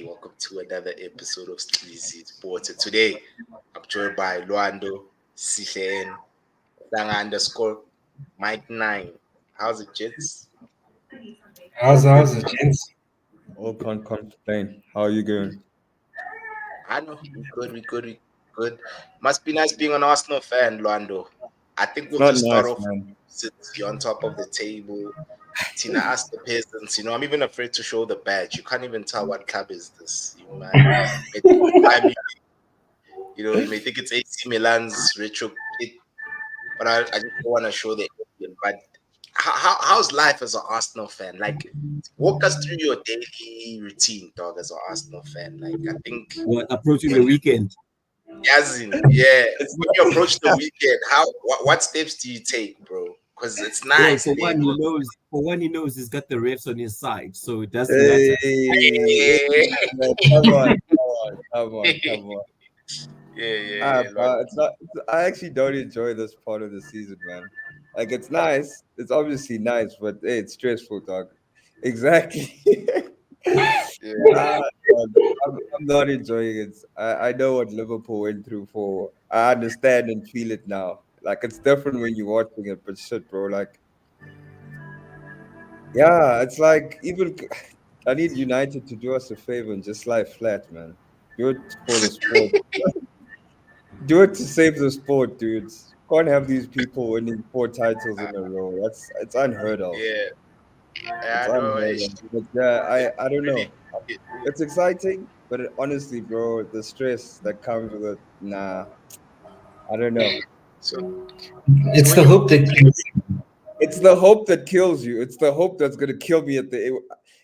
Welcome to another episode of Sleazy Sports. And today, I'm joined by Luando, Sihen, Danga underscore Mike 9. How's it, gents? How's the gents? Oh, can't complain. How are you going? I know, we good. Must be nice being an Arsenal fan, Luando. I think It's we'll not just start nice, off man. since you're on top of the table. Tina asked the peasants, I'm even afraid to show the badge. You can't even tell what club is this. May think it's Bayern you may think it's AC Milan's retro kit, but I just don't want to show the alien. But how's life as an Arsenal fan? Like, walk us through your daily routine, dog, as an Arsenal fan. Like, I think What approaching when the weekend? when you approach the weekend, what steps do you take, bro? Because it's Well, nice for being one, he on. knows. For one, he knows he's got the refs on his side, so it doesn't Hey, matter. man, come on. Yeah, Lord. But it's not. I actually don't enjoy this part of the season, man. Like, it's nice. It's obviously nice, but hey, it's stressful, dog. Exactly. Yeah. I'm not enjoying it. I know what Liverpool went through for. I understand and feel it now. Like, it's different when you're watching it, but shit, bro. Like, yeah, it's like even I need United to do us a favor and just lie flat, man. Do it for the sport. Do it to save the sport, dudes. Can't have these people winning 4 titles in a row. It's unheard of. Yeah, It's I know. unheard of. But yeah, I don't know. It's exciting, but honestly, bro, the stress that comes with it, nah, I don't know. So, so It's when the you hope that kills. It's the hope that kills you. It's the hope that's gonna kill me at the.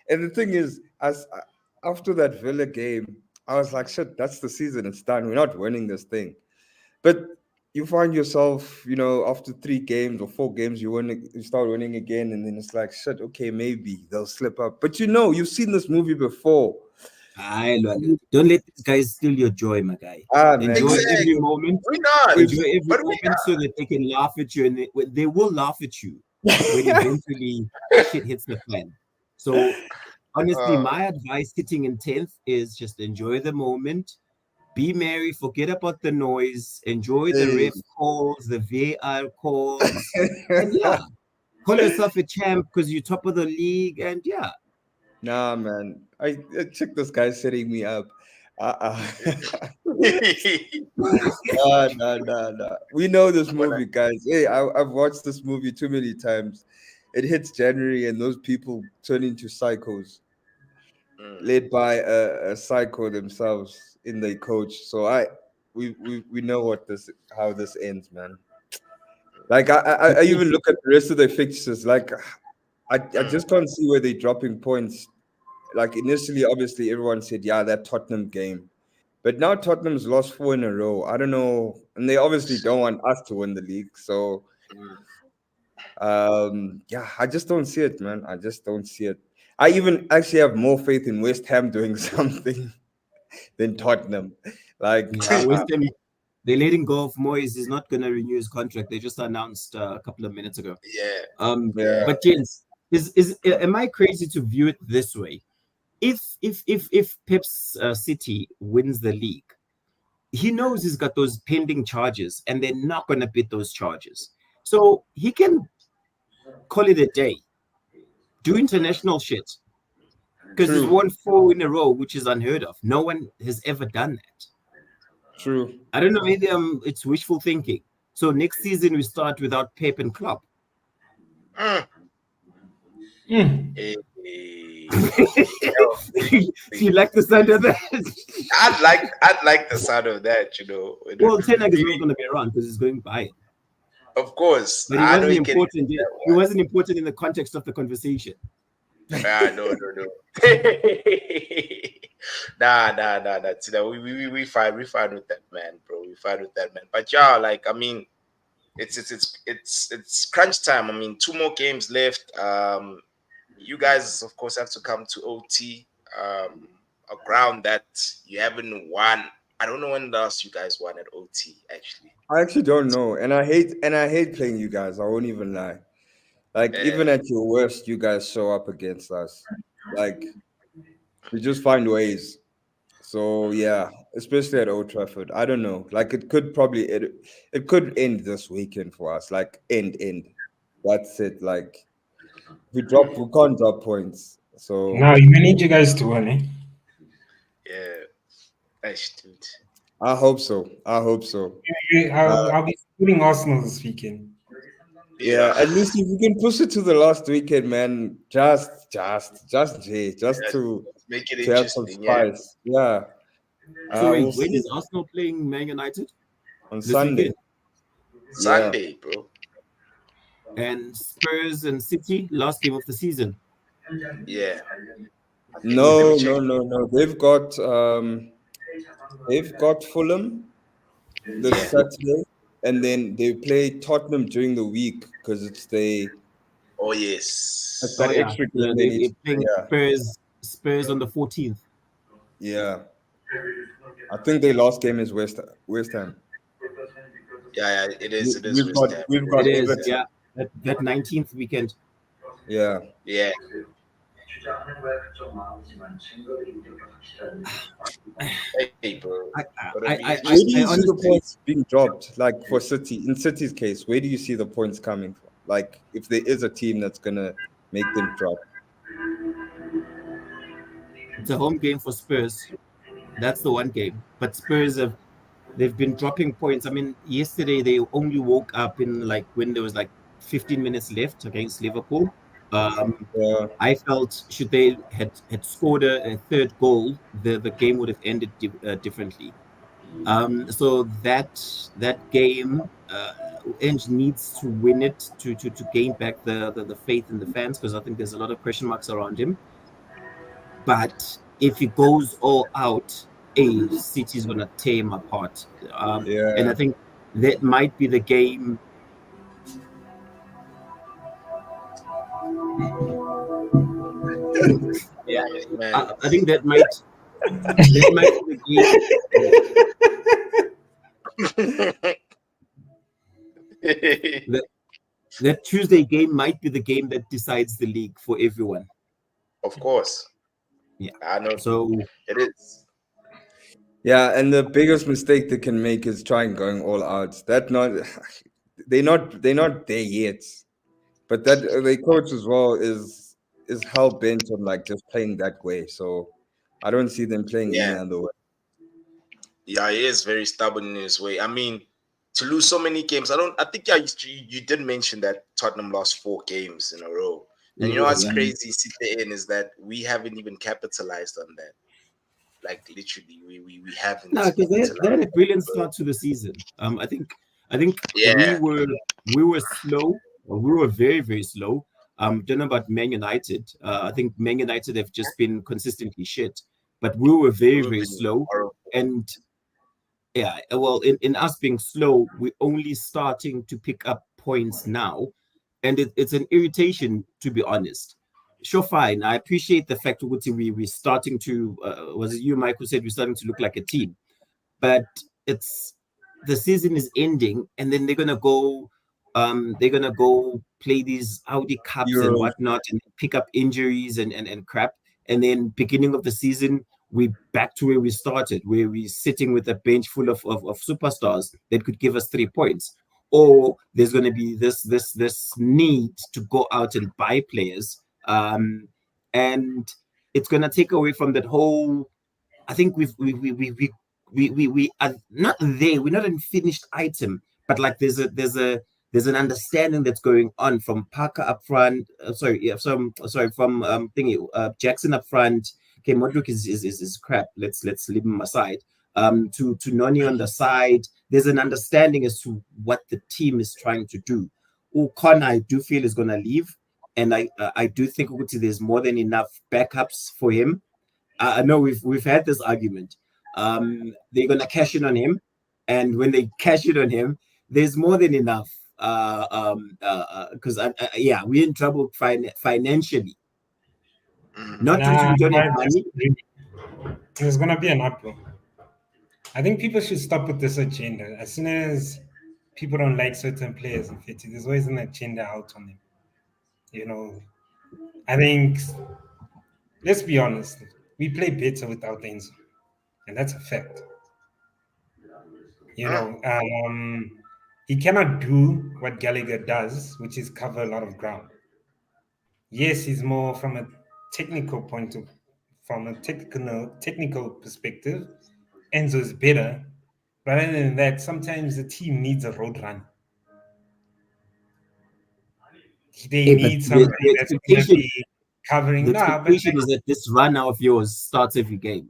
And the thing is, after that Villa game, I was like, shit, that's the season. It's done. We're not winning this thing. But you find yourself, after 3 games or 4 games, you start winning again, and then it's like, shit, okay, maybe they'll slip up. But you've seen this movie before. Don't let these guys steal your joy, my guy. Ah, man, Enjoy every exactly, moment. we not, Enjoy every but we moment so that they can laugh at you, and they will laugh at you when eventually shit hits the fan. So honestly, uh, my advice sitting in 10th is just enjoy the moment. Be merry, forget about the noise, enjoy the hey. ref calls, the VAR calls, and yeah, call yourself a champ because you're top of the league, and yeah. Nah, man, I check this guy setting me up. Uh-uh. Nah. We know this when I, movie, guys. Hey, I've watched this movie too many times. It hits January, and those people turn into psychos, mm, led by a psycho themselves in the coach. So we know how this ends, man. Like I even look at the rest of the fixtures. Like I mm, just can't see where they're dropping points. Like initially, obviously, everyone said, yeah, that Tottenham game. But now Tottenham's lost 4 in a row. I don't know. And they obviously don't want us to win the league. So, mm. yeah, I just don't see it, man. I just don't see it. I even actually have more faith in West Ham doing something than Tottenham. Like, Yeah, West Ham, they're letting go of Moyes. He's not going to renew his contract. They just announced a couple of minutes ago. Yeah, yeah, But James, is am I crazy to view it this way? If Pep's City wins the league, he knows he's got those pending charges, and they're not going to beat those charges. So he can call it a day, do international shit, because he's true, won 4 in a row, which is unheard of. No one has ever done that. true. I don't know, maybe it's wishful thinking. So next season we start without Pep and Klopp. mm. Mm. You like the sound of that? I'd like the sound of that. Well, Tenak is not going to be around because he's going by. Of course, But he I know wasn't he can. important. He wasn't important in the context of the conversation. No. Nah. See, that we fine with that man, bro. We fine with that man. But yeah, like I mean, it's crunch time. I mean, 2 more games left. You guys, of course, have to come to OT. A ground that you haven't won. I don't know when last you guys won at OT. Actually, I actually don't know. And I hate playing you guys. I won't even lie. Like, uh, even at your worst, you guys show up against us. Like we just find ways. So yeah, especially at Old Trafford. I don't know. Like it could end this weekend for us. Like end. That's it. Like we can't drop points. So Now you may need you guys to win, eh? Yeah. Nice, dude. I hope so. I'll be supporting Arsenal this weekend. Yeah, at least if you can push it to the last weekend, man, just to Make it have some interesting. Yeah. spice. Yeah. So wait, We'll when see is Arsenal playing Man United? on this Sunday. weekend? Sunday, bro. And Spurs and City, last game of the season. Yeah. I think- let No. me check. They've got Fulham this Yeah. Saturday, and then they play Tottenham during the week because it's Oh yes. that extra game they need. They're playing Spurs on the 14th. Yeah. I think their last game is West Ham. Yeah, it is. It is. We've got It is, Everton. yeah. That 19th weekend. Yeah. Yeah. Hey, bro. But I Where do you see the honestly, points being dropped? Like for City, in City's case, where do you see the points coming from? Like if there is a team that's gonna make them drop. it's a home game for Spurs. That's the one game. But they've been dropping points. I mean, yesterday they only woke up in like when there was like 15 minutes left against Liverpool. I felt should they had scored a third goal, the game would have ended differently. So that game, Ange needs to win it to gain back the faith in the fans, because I think there's a lot of question marks around him. But if he goes all out, City's gonna tear him apart. And I think that might be the game. Yeah, man. I think that might be the game. That Tuesday game might be the game that decides the league for everyone. Of course. Yeah. I know. So it is. Yeah, and the biggest mistake they can make is trying going all out. They're not there yet. But that the coach as well is hell bent on like just playing that way. So I don't see them playing any other way. Yeah, he is very stubborn in his way. I mean, to lose so many games, I think you did mention that Tottenham lost 4 games in a row. And you know what's crazy, CTN, is that we haven't even capitalized on that. Like literally, we haven't. No, because they had a brilliant start to the season. I think we were slow. We were very, very slow. Don't know about Man United. I think Man United have just been consistently shit. But we were very, very slow. And yeah, well, in us being slow, we're only starting to pick up points now. And it's an irritation, to be honest. Sure, fine. I appreciate the fact that we're starting to, was it you, Mike, who said we're starting to look like a team? But the season is ending, and then they're gonna go play these Audi Cups and whatnot, and pick up injuries and crap. And then beginning of the season, we're back to where we started, where we're sitting with a bench full of superstars that could give us 3 points. Or there's going to be this need to go out and buy players, and it's going to take away from that whole. I think we are not there. We're not a finished item, but like there's an understanding that's going on from Parker up front. From Jackson up front. Okay, Modric is crap. Let's leave him aside. To Noni on the side, there's an understanding as to what the team is trying to do. O'Connor, I do feel, is going to leave, and I do think there's more than enough backups for him. I know we've had this argument. They're going to cash in on him, and when they cash in on him, there's more than enough. Because we're in trouble financially. Not because we don't have money. There's going to be an uproar. I think people should stop with this agenda. As soon as people don't like certain players in Fiti, there's always an agenda out on them. You know, I think let's be honest. We play better without Enzo, and that's a fact. You know, he cannot do what Gallagher does, which is cover a lot of ground. Yes, he's more from a technical point of, from a technical perspective. Enzo is better, but other than that, sometimes the team needs a road run. They Hey, but need somebody the that's going to expectation, be covering. the Nah, but expectation is that this runner of yours starts every game,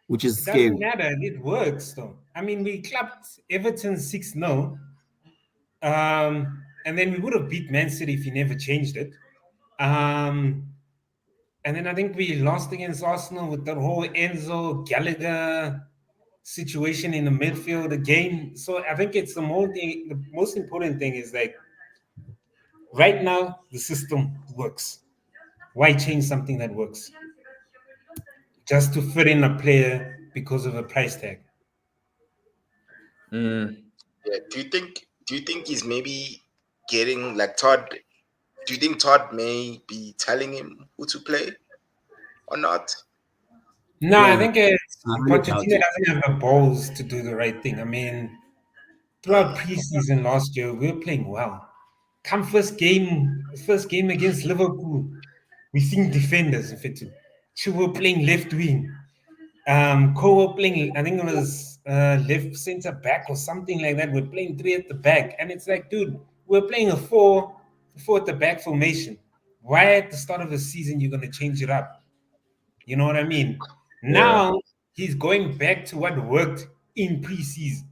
which is it doesn't scary. matter. It works though. I mean, we clapped Everton 6-0. And then we would have beat Man City if he never changed it. And then I think we lost against Arsenal with the whole Enzo Gallagher situation in the midfield again. So I think it's the most important thing is like right now the system works. Why change something that works? Just to fit in a player because of a price tag. Yeah. Do you think he's maybe getting like Todd? Do you think Todd may be telling him who to play or not? No, I Yeah, think I really doubt Pochettino it. doesn't have the balls to do the right thing. I mean, throughout preseason last year, we were playing well. Come first game against Liverpool, we seen defenders in fit. Two were playing left wing. Cole playing, I think it was left center back or something like that. We're playing three at the back, and it's like, dude, we're playing a four at the back formation. Why at the start of the season you're gonna change it up? You know what I mean? Yeah. Now he's going back to what worked in preseason,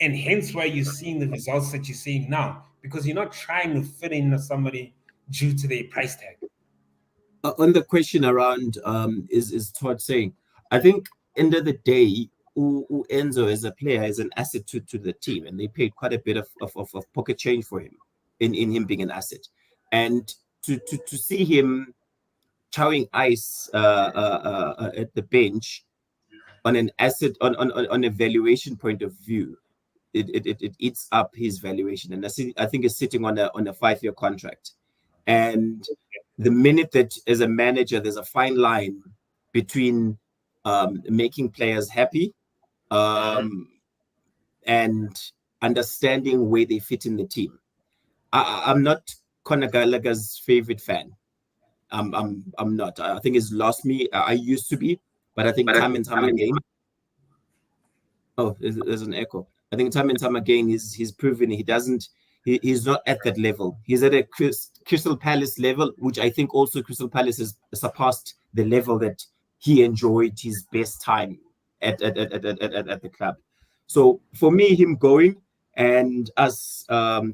and hence why you're seeing the results that you're seeing now, because you're not trying to fit in somebody due to their price tag. On the question around is Todd saying, I think end of the day, Enzo as a player is an asset to the team, and they paid quite a bit of pocket change for him in him being an asset, and to see him chowing ice at the bench on an asset on a valuation point of view, it eats up his valuation, and I think it's sitting on a 5-year contract. And the minute that as a manager, there's a fine line between making players happy and understanding where they fit in the team. I'm not Conor Gallagher's favorite fan. I'm not. I think it's lost me. I used to be, but I think time and time again. Oh, there's an echo. I think time and time again he's proven he doesn't. He's not at that level. He's at a Crystal Palace level, which I think also Crystal Palace has surpassed the level that he enjoyed his best time at the club. So for me, him going and us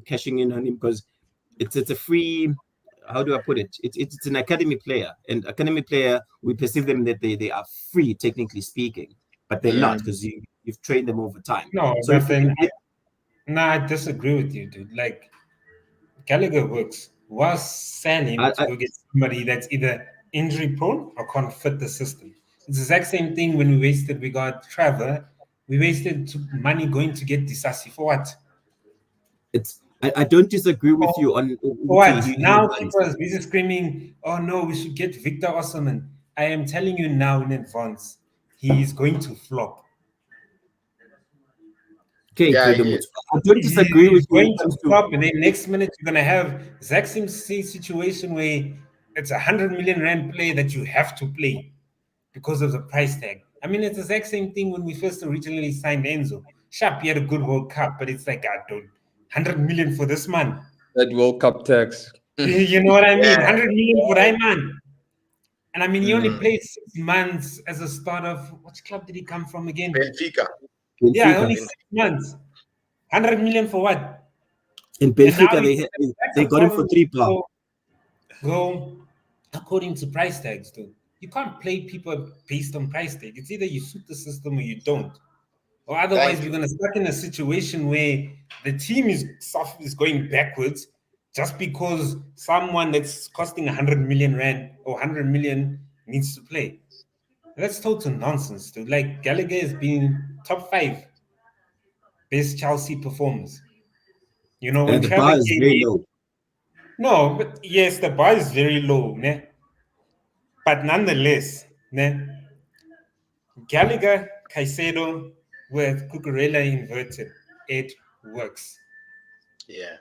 cashing in on him, because it's a free. How do I put it? It's an academy player, and academy player, we perceive them that they are free, technically speaking, but they're not, because you've trained them over time. No, So but then I disagree with you, dude. Like Gallagher works. Was selling to go get somebody that's either injury prone or can't fit the system. It's the exact same thing when we got Trevor. We wasted money going to get Disasi for what? I don't disagree with you on what. Now people are busy screaming, oh no, we should get Victor Osimhen. I am telling you now in advance, he is going to flop. Okay, Yeah, I don't disagree with you. Going to flop, and then next minute you're gonna have exact same situation where it's 100 million rand play that you have to play because of the price tag. I mean, it's the exact same thing when we first originally signed Enzo. Sharp, he had a good World Cup, but it's like, I don't 100 million for this man. That World Cup tax. You know what I mean? 100 million for that man. And I mean, he only played 6 months as a starter. Which club did he come from again? Benfica. Yeah, only 6 months. 100 million for what? In Benfica, they got him for £3. Go according to price tags, dude. You can't play people based on price tag. It's either you suit the system or you don't. Or otherwise, we're going to start in a situation where the team is going backwards just because someone that's costing 100 million rand or 100 million needs to play. That's total nonsense, dude. Like, Gallagher has been top 5 best Chelsea performers. You know, when the bar is very low. No, but yes, the bar is very low, ne? But nonetheless, ne, Gallagher, Caicedo with Cucurella inverted, it works. Yeah.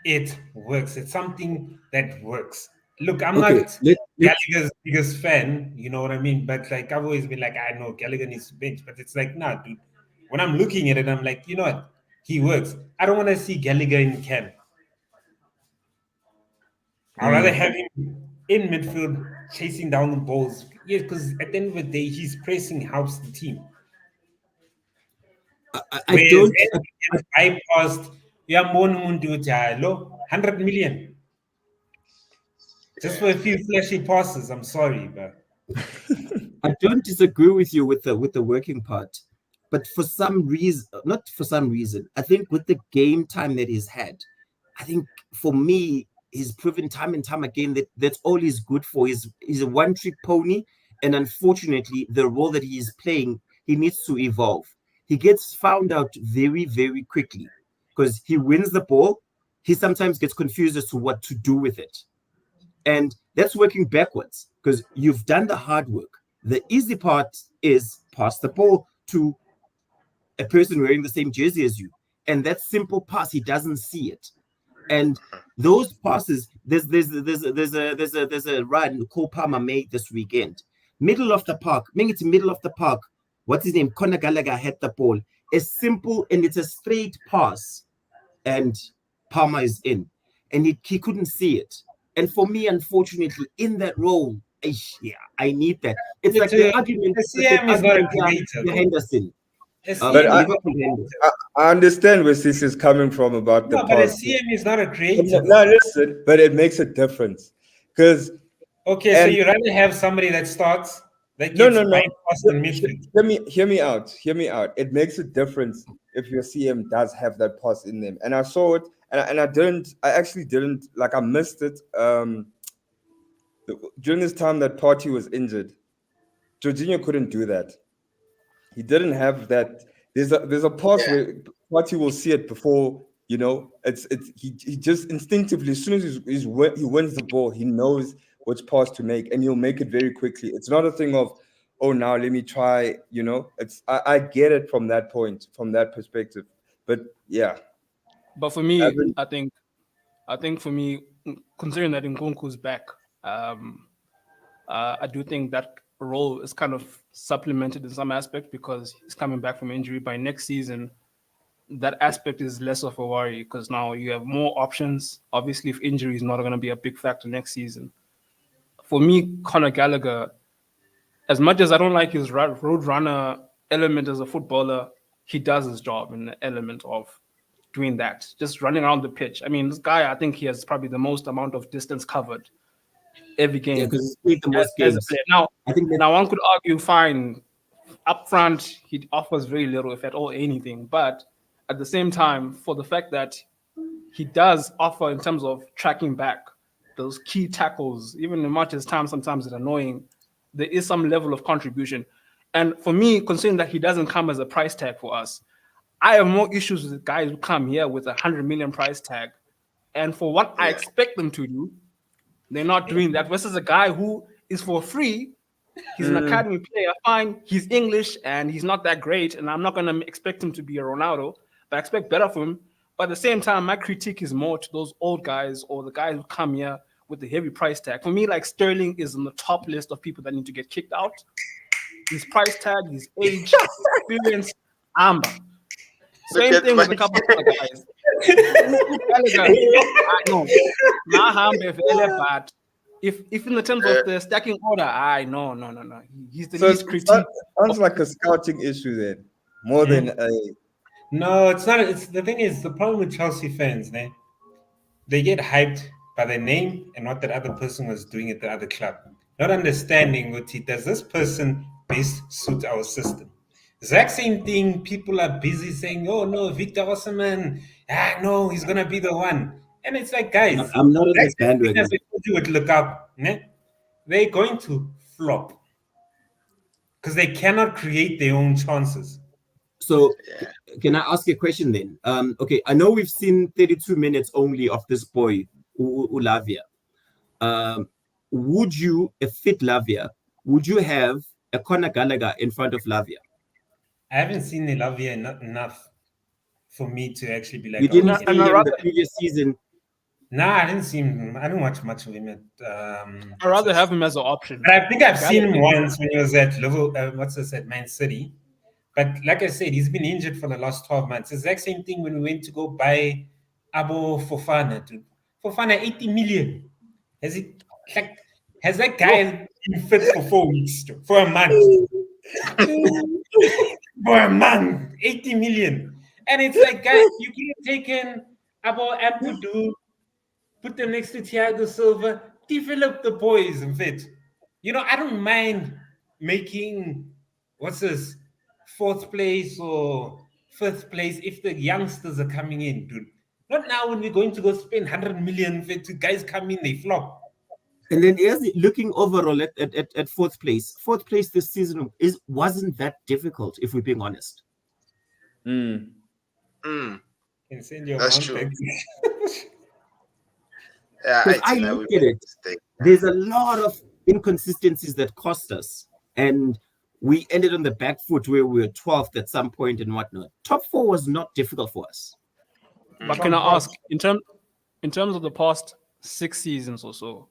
It works. It's something that works. Look, I'm Okay, not let's Gallagher's biggest fan, you know what I mean? But like I've always been like, I know Gallagher needs to bench, but it's like, nah, dude. When I'm looking at it, I'm like, you know what? He works. I don't want to see Gallagher in camp. I'd rather have him in midfield chasing down the balls. Yeah, because at the end of the day, his pressing helps the team. I Whereas don't when he gets bypassed, yeah, 100 million. Just for a few flashy passes. I'm sorry, but I don't disagree with you with the working part, but for some reason, not for some reason, I think with the game time that he's had, I think for me, he's proven time and time again that that's all he's good for. He's a one-trick pony, and unfortunately, the role that he is playing, he needs to evolve. He gets found out very, very quickly because he wins the ball. He sometimes gets confused as to what to do with it. And that's working backwards because you've done the hard work. The easy part is pass the ball to a person wearing the same jersey as you. And that simple pass, he doesn't see it. And those passes, there's a run Cole Palmer made this weekend. Middle of the park, what's his name? Conor Gallagher had the ball. A simple and it's a straight pass. And Palmer is in. And he couldn't see it. And for me, unfortunately, in that role, I need that. It's like the argument. CM is not a creator. Henderson. But I understand where this is coming from about the no, but a past. CM is not a creator. No, listen, but it makes a difference. Because okay, so you rather have somebody that starts that gets bypassed and midfield. Hear me out. It makes a difference if your CM does have that pass in them. And I saw it, and I actually didn't, like I missed it. During this time that Partey was injured, Jorginho couldn't do that. He didn't have that. There's a pass where Partey will see it before, you know, he just instinctively, as soon as he wins the ball, he knows which pass to make, and he'll make it very quickly. It's not a thing of, oh, now let me try, you know. I get it from that point, from that perspective. But yeah. But for me, I think for me, considering that Nkunku's back, I do think that role is kind of supplemented in some aspect because he's coming back from injury. By next season, that aspect is less of a worry because now you have more options. Obviously, if injury is not going to be a big factor next season. For me, Conor Gallagher, as much as I don't like his road runner element as a footballer, he does his job in the element of doing that, just running around the pitch. I mean, this guy, I think he has probably the most amount of distance covered every game. Yeah, because he's played the most games. Now, now one could argue, fine, up front, he offers very little, if at all anything. But at the same time, for the fact that he does offer in terms of tracking back those key tackles, even as much as time sometimes it's annoying, there is some level of contribution. And for me, considering that he doesn't come as a price tag for us, I have more issues with guys who come here with 100 million price tag. And for what I expect them to do, they're not doing that versus a guy who is for free. He's an academy player. Fine, he's English and he's not that great. And I'm not going to expect him to be a Ronaldo, but I expect better from him. But at the same time, my critique is more to those old guys or the guys who come here with the heavy price tag. For me, like Sterling is on the top list of people that need to get kicked out. His price tag, his age, experience, amber. Same thing with a couple of other guys. I know. But if in the terms of the stacking order, no. He's the least critique. Sounds like a scouting issue then, more than a. No, it's not. It's the thing is the problem with Chelsea fans, man. They get hyped by their name and what that other person was doing at the other club, not understanding does this person best suit our system. Exact same thing. People are busy saying, "Oh no, Victor Osimhen, no, he's gonna be the one." And it's like, guys, I'm not on this bandwagon. As I told you, would look up, they're going to flop because they cannot create their own chances. So, can I ask you a question then? Okay, I know we've seen 32 minutes only of this boy, Ulavia. would you, if fit Lavia, would you have a Conor Gallagher in front of Lavia? I haven't seen Lavia enough for me to actually be like, You didn't No, see and I him rather the previous season. Nah, I didn't see him. I didn't watch much of him at. I rather have him as an option. But I think I've seen him Gallagher- once when he was at Liverpool. What's this at Man City? But like I said, he's been injured for the last 12 months. It's the exact same thing when we went to go buy Abo Fofana. Dude. Fofana 80 million. Has it like has that guy been fit for 4 weeks? Dude? For a month? For a month, 80 million. And it's like, guys, you could have taken Abo Ampudu, put them next to Thiago Silva, develop the boys and fit. You know, I don't mind making what's this fourth place or fifth place if the youngsters are coming in, dude. Not now when we're going to go spend 100 million for two guys come in, they flop. And then looking overall at fourth place. Fourth place this season wasn't that difficult, if we're being honest. Mm. Mm. Can send your That's mom true. back. Yeah, Because I think that look would at be a it, mistake. there's a lot of inconsistencies that cost us. And we ended on the back foot where we were 12th at some point and whatnot. Top 4 was not difficult for us. But can I ask, in terms of the past 6 seasons or so,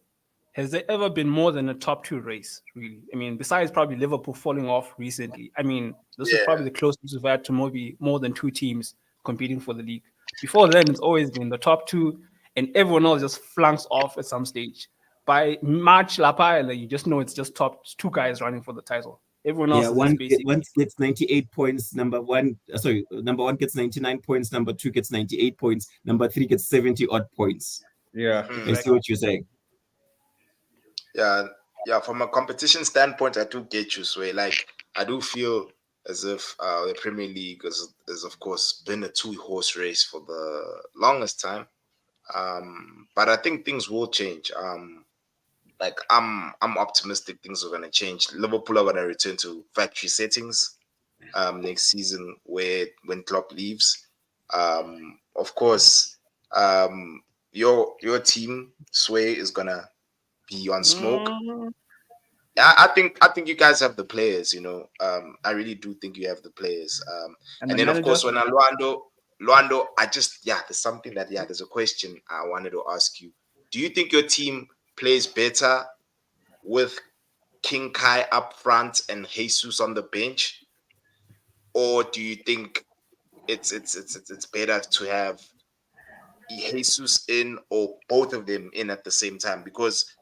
has there ever been more than a top 2 race? Really, I mean, besides probably Liverpool falling off recently. I mean, this is Yeah. probably the closest we've had to maybe more than 2 teams competing for the league. Before then, it's always been the top 2, and everyone else just flunks off at some stage. By March, Lapile, you just know it's just top 2 guys running for the title. Everyone else is just basically. One gets 98 points. Number one gets 99 points. Number 2 gets 98 points. Number 3 gets 70 odd points. Yeah. I see what you're saying. Yeah. From a competition standpoint, I do get you, Sway. Like, I do feel as if the Premier League is of course been a 2-horse race for the longest time. But I think things will change. Like I'm optimistic things are gonna change. Liverpool are gonna return to factory settings next season when Klopp leaves. Of course, your team, Sway, is gonna be on smoke. I think you guys have the players, you know. I really do think you have the players. And the then of manager? course when Luando, there's something there's a question I wanted to ask you. Do you think your team plays better with King Kai up front and Jesus on the bench, or do you think it's better to have Jesus in or both of them in at the same time? Because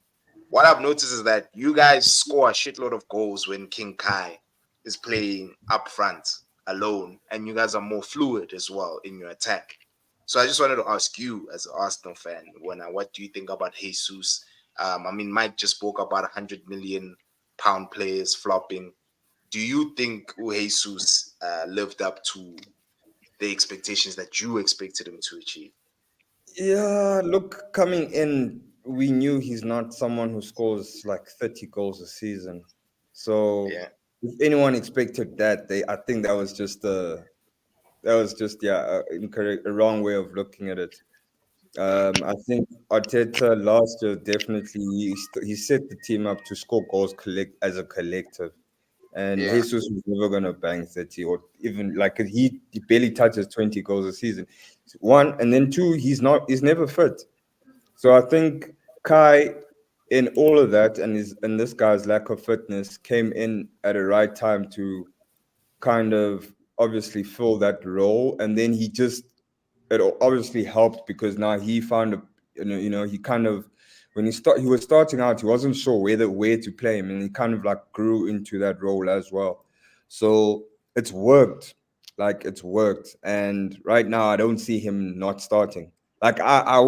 what I've noticed is that you guys score a shitload of goals when King Kai is playing up front alone, and you guys are more fluid as well in your attack. So I just wanted to ask you, as an Arsenal fan, what do you think about Jesus? I mean, Mike just spoke about £100 million players flopping. Do you think Jesus lived up to the expectations that you expected him to achieve? Yeah, look, coming in, we knew he's not someone who scores like 30 goals a season. So Yeah. if anyone expected that, I think that was just incorrect, a wrong way of looking at it. I think Arteta last year definitely he set the team up to score goals as a collective, and Yeah. Jesus was never gonna bang 30 or even like he barely touches 20 goals a season. One, and then two, he's never fit. So I think Kai, in all of that, and this guy's lack of fitness came in at the right time to kind of obviously fill that role, and then it obviously helped because now he found he kind of when he was starting out, he wasn't sure where to play him, and he kind of like grew into that role as well. So it's worked. And right now I don't see him not starting. Like I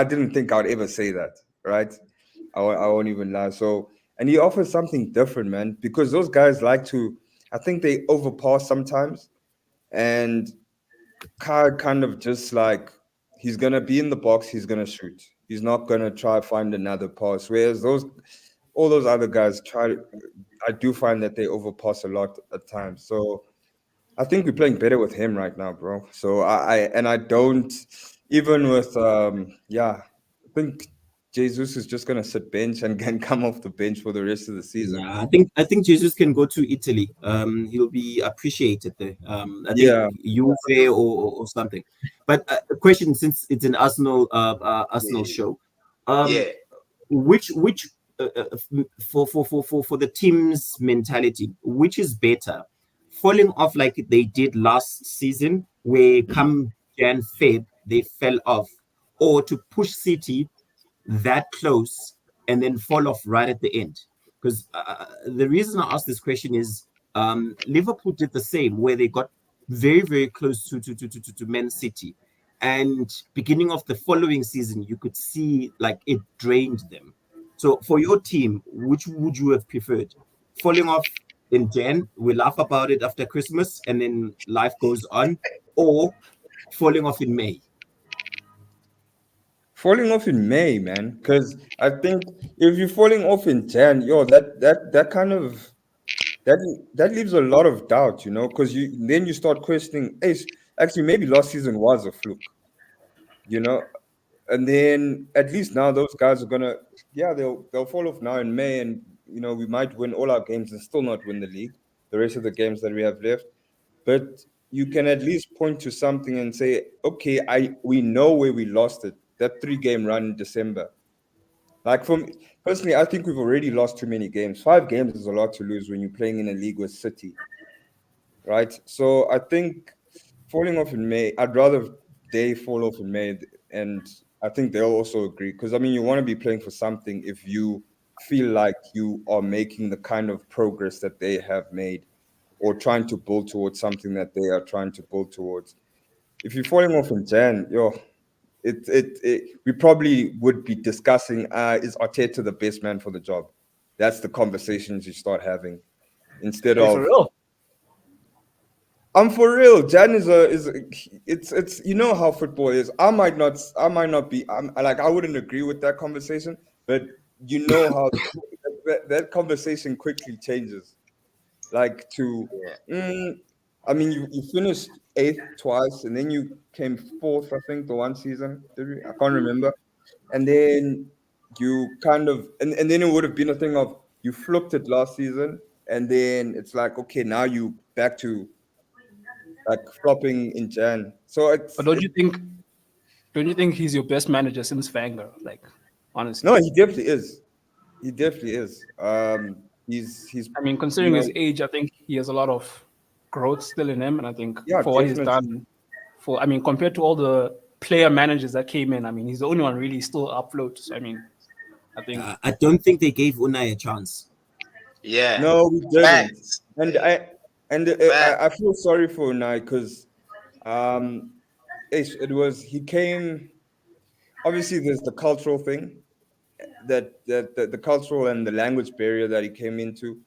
didn't think I would ever say that, right? I won't even lie. So, and he offers something different, man, because those guys I think they overpass sometimes, and Kai kind of just like he's gonna be in the box, he's gonna shoot. He's not gonna try to find another pass. Whereas all those other guys I do find that they overpass a lot at times. So I think we're playing better with him right now, bro. So I don't even with I think Jesus is just gonna sit bench and can come off the bench for the rest of the season. Yeah, I think Jesus can go to Italy. He'll be appreciated there. I think Yeah. Juve or something. But a question, since it's an Arsenal Yeah. show, Yeah. which for the team's mentality, which is better, falling off like they did last season, where come Jan Feb they fell off, or to push City that close and then fall off right at the end? Because the reason I ask this question is Liverpool did the same, where they got very, very close to Man City, and beginning of the following season, you could see like it drained them. So for your team, which would you have preferred? Falling off in Jan, we laugh about it after Christmas, and then life goes on, or falling off in May? Falling off in May, man. Because I think if you're falling off in Jan, that kind of that leaves a lot of doubt, you know, because you start questioning, hey, actually maybe last season was a fluke, you know, and then at least now those guys are gonna, they'll fall off now in May, and you know we might win all our games and still not win the league, the rest of the games that we have left, but you can at least point to something and say, okay, we know where we lost it, that 3-game run in December. Like for me, personally, I think we've already lost too many games. 5 games is a lot to lose when you're playing in a league with City, right? So I think falling off in May, I'd rather they fall off in May, and I think they'll also agree, because I mean, you want to be playing for something if you feel like you are making the kind of progress that they have made, or trying to build towards something that they are trying to build towards. If you're falling off in Jan, we probably would be discussing, is Arteta the best man for the job? That's the conversations you start having, instead Hey, of. for real? I'm for real. Jan it's you know how football is. I might not be. I wouldn't agree with that conversation, but you know how that conversation quickly changes. Like to, I mean, you finished 8th twice, and then you came 4th, I think, the one season. Did we? I can't remember. And then you kind of, and then it would have been a thing of you flipped it last season, and then it's like, okay, now you back to like flopping in Jan. So But don't you think he's your best manager since Wenger? Like, honestly. no, he definitely is. He definitely is. He's I mean, considering you his know, age, I think he has a lot of growth still in him, and I think Yeah, for what he's definitely. done, I mean, compared to all the player managers that came in, I mean, he's the only one really still afloat. So I mean, I think I don't think they gave Unai a chance. Yeah. No, we didn't. Facts. And I feel sorry for Unai, because he came. Obviously, there's the cultural thing, that the cultural and the language barrier that he came into.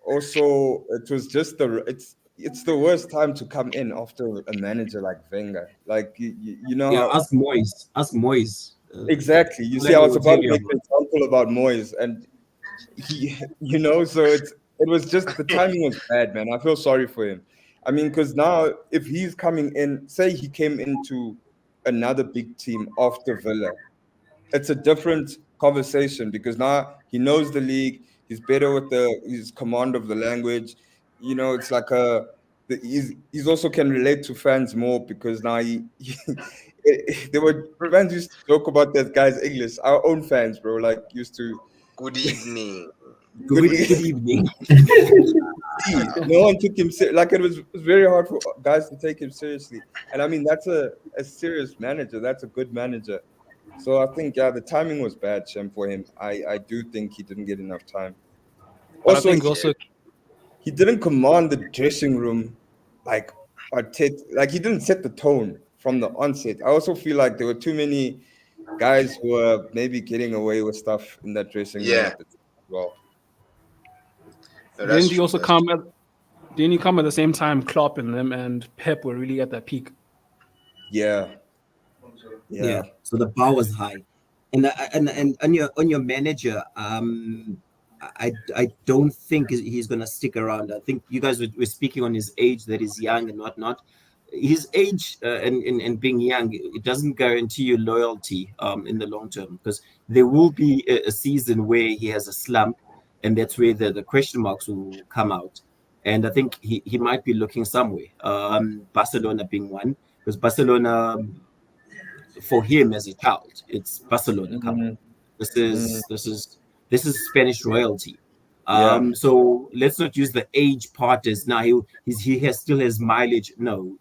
Also, it was just it's the worst time to come in after a manager like Wenger. Like you know Yeah, how ask Moyes. Ask Moyes. exactly. You see, I was about to make an example about Moyes, and he, so it was just the timing was bad, man. I feel sorry for him. I mean, because now if he's coming in, say he came into another big team after Villa, it's a different conversation, because now he knows the league. He's better with his command of the language. It's like he's also can relate to fans more, because now there were fans used to joke about that guy's English. Our own fans, bro, like used to. Good evening. Good evening. No one took him like it was very hard for guys to take him seriously. And I mean, that's a serious manager. That's a good manager. So I think the timing was bad, Shem, for him. I do think he didn't get enough time. but I think also He didn't command the dressing room like Arteta. Like, he didn't set the tone from the onset. I also feel like there were too many guys who were maybe getting away with stuff in that dressing room at the time as well. No, that's didn't he true, also that's come at didn't he come at the same time Klopp and them and Pep were really at their peak? Yeah. So the bar was high, and on your manager, I don't think he's gonna stick around. I think you guys were speaking on his age, that he's young and whatnot. his age and being young, it doesn't guarantee you loyalty in the long term, because there will be a season where he has a slump, and that's where the question marks will come out. And I think he might be looking somewhere. Barcelona being one, because Barcelona, for him as a child, it's Barcelona. Come on, this is Spanish royalty. Yeah. So let's not use the age part as now he still has mileage. No,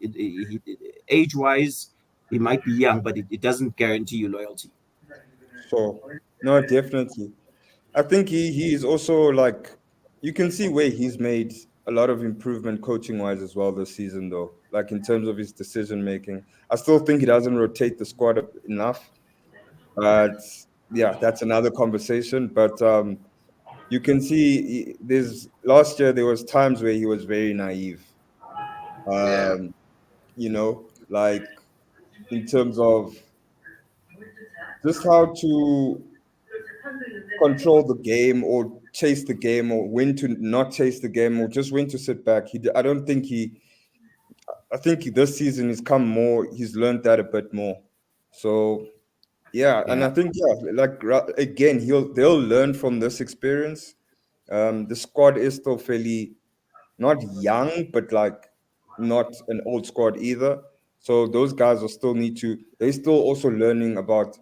age wise, he might be young, but it doesn't guarantee you loyalty. So no, definitely. I think he is also like, you can see where he's made a lot of improvement coaching wise as well this season though. Like in terms of his decision making. I still think he doesn't rotate the squad enough. But yeah, that's another conversation. But you can see there's last year there was times where he was very naive. Yeah. You know, like in terms of just how to control the game or chase the game or when to not chase the game or just when to sit back. I don't think I think this season he's learned that a bit more. So yeah, and I think like again they'll learn from this experience. The squad is still fairly not young, but like not an old squad either. So those guys they're still also learning about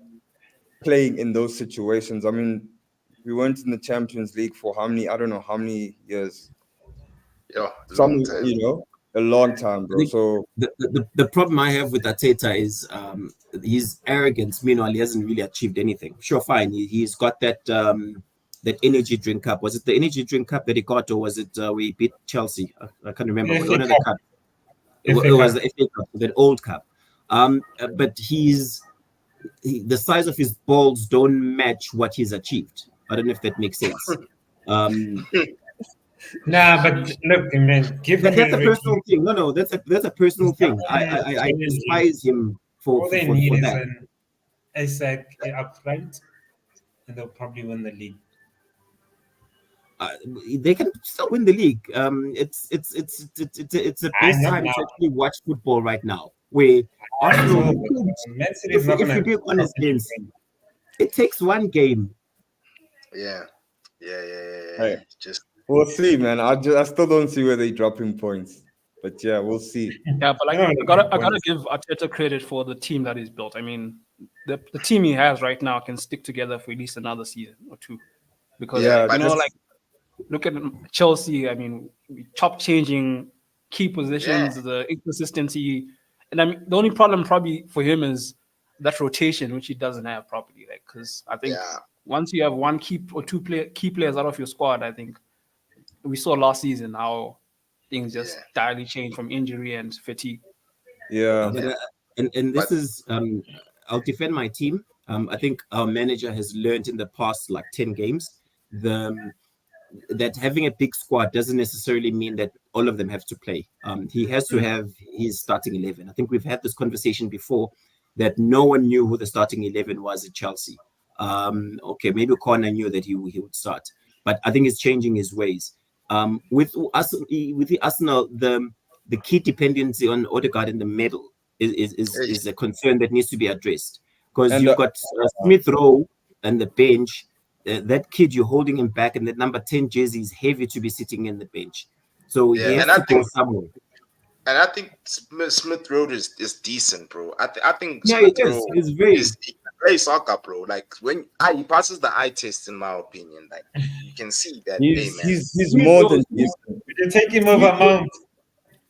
playing in those situations. I mean, we weren't in the Champions League for I don't know how many years. Yeah, long time. A long time, bro. So the problem I have with Arteta is his arrogance. Meanwhile, he hasn't really achieved anything. Sure, fine. He's got that that energy drink cup. Was it the energy drink cup that he got, or was it we beat Chelsea? I can't remember. FA One of the cup. It was the FA Cup, that old cup. But the size of his balls don't match what he's achieved. I don't know if that makes sense. Nah, but look, man, that's a personal thing. No, that's a personal thing. I despise him for all they need is that. an Isaac up front, and they'll probably win the league. They can still win the league. It's the best time to actually watch football right now. Where Arsenal, if you be honest, it takes one game. Yeah. Hey, we'll see, man. I still don't see where they're dropping points, but yeah, we'll see. Yeah, but like, I gotta give Arteta credit for the team that he's built. I mean, the team he has right now can stick together for at least another season or two, because look at Chelsea. I mean, top changing key positions, the inconsistency, and I mean the only problem probably for him is that rotation, which he doesn't have properly. Like, because I think once you have one key or two key players out of your squad, I think we saw last season how things just entirely changed from injury and fatigue. Yeah, and this is I'll defend my team. I think our manager has learned in the past like 10 games that having a big squad doesn't necessarily mean that all of them have to play. He has to have his starting 11. I think we've had this conversation before that no one knew who the starting 11 was at Chelsea. Okay, maybe Connor knew that he would start, but I think he's changing his ways. With the Arsenal, the key dependency on Odegaard in the middle is a concern that needs to be addressed, because you've got Smith Rowe and the bench. That kid, you're holding him back, and that number 10 jersey is heavy to be sitting in the bench. So he has to go somewhere. And I think Smith Rowe is decent, bro. I think Smith Rowe is very play soccer, bro. Like when he passes the eye test, in my opinion, like you can see that. He's more than decent. We can take him over Mount.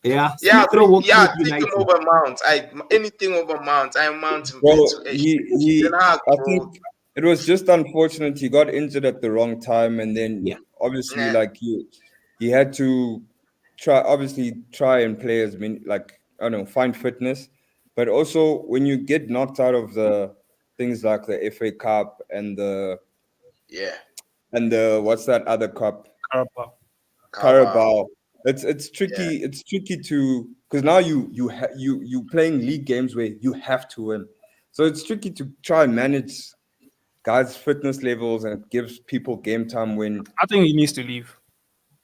Take him over Mount. Anything over Mount. I'm Mount. Well, I think it was just unfortunate he got injured at the wrong time, and then obviously like he had to try and play as many, like, I don't know, find fitness, but also when you get knocked out of the things like the FA Cup and the what's that other cup? Carabao. It's tricky. It's tricky to, because now you playing league games where you have to win, so it's tricky to try and manage guys' fitness levels and it gives people game time when I think he needs to leave.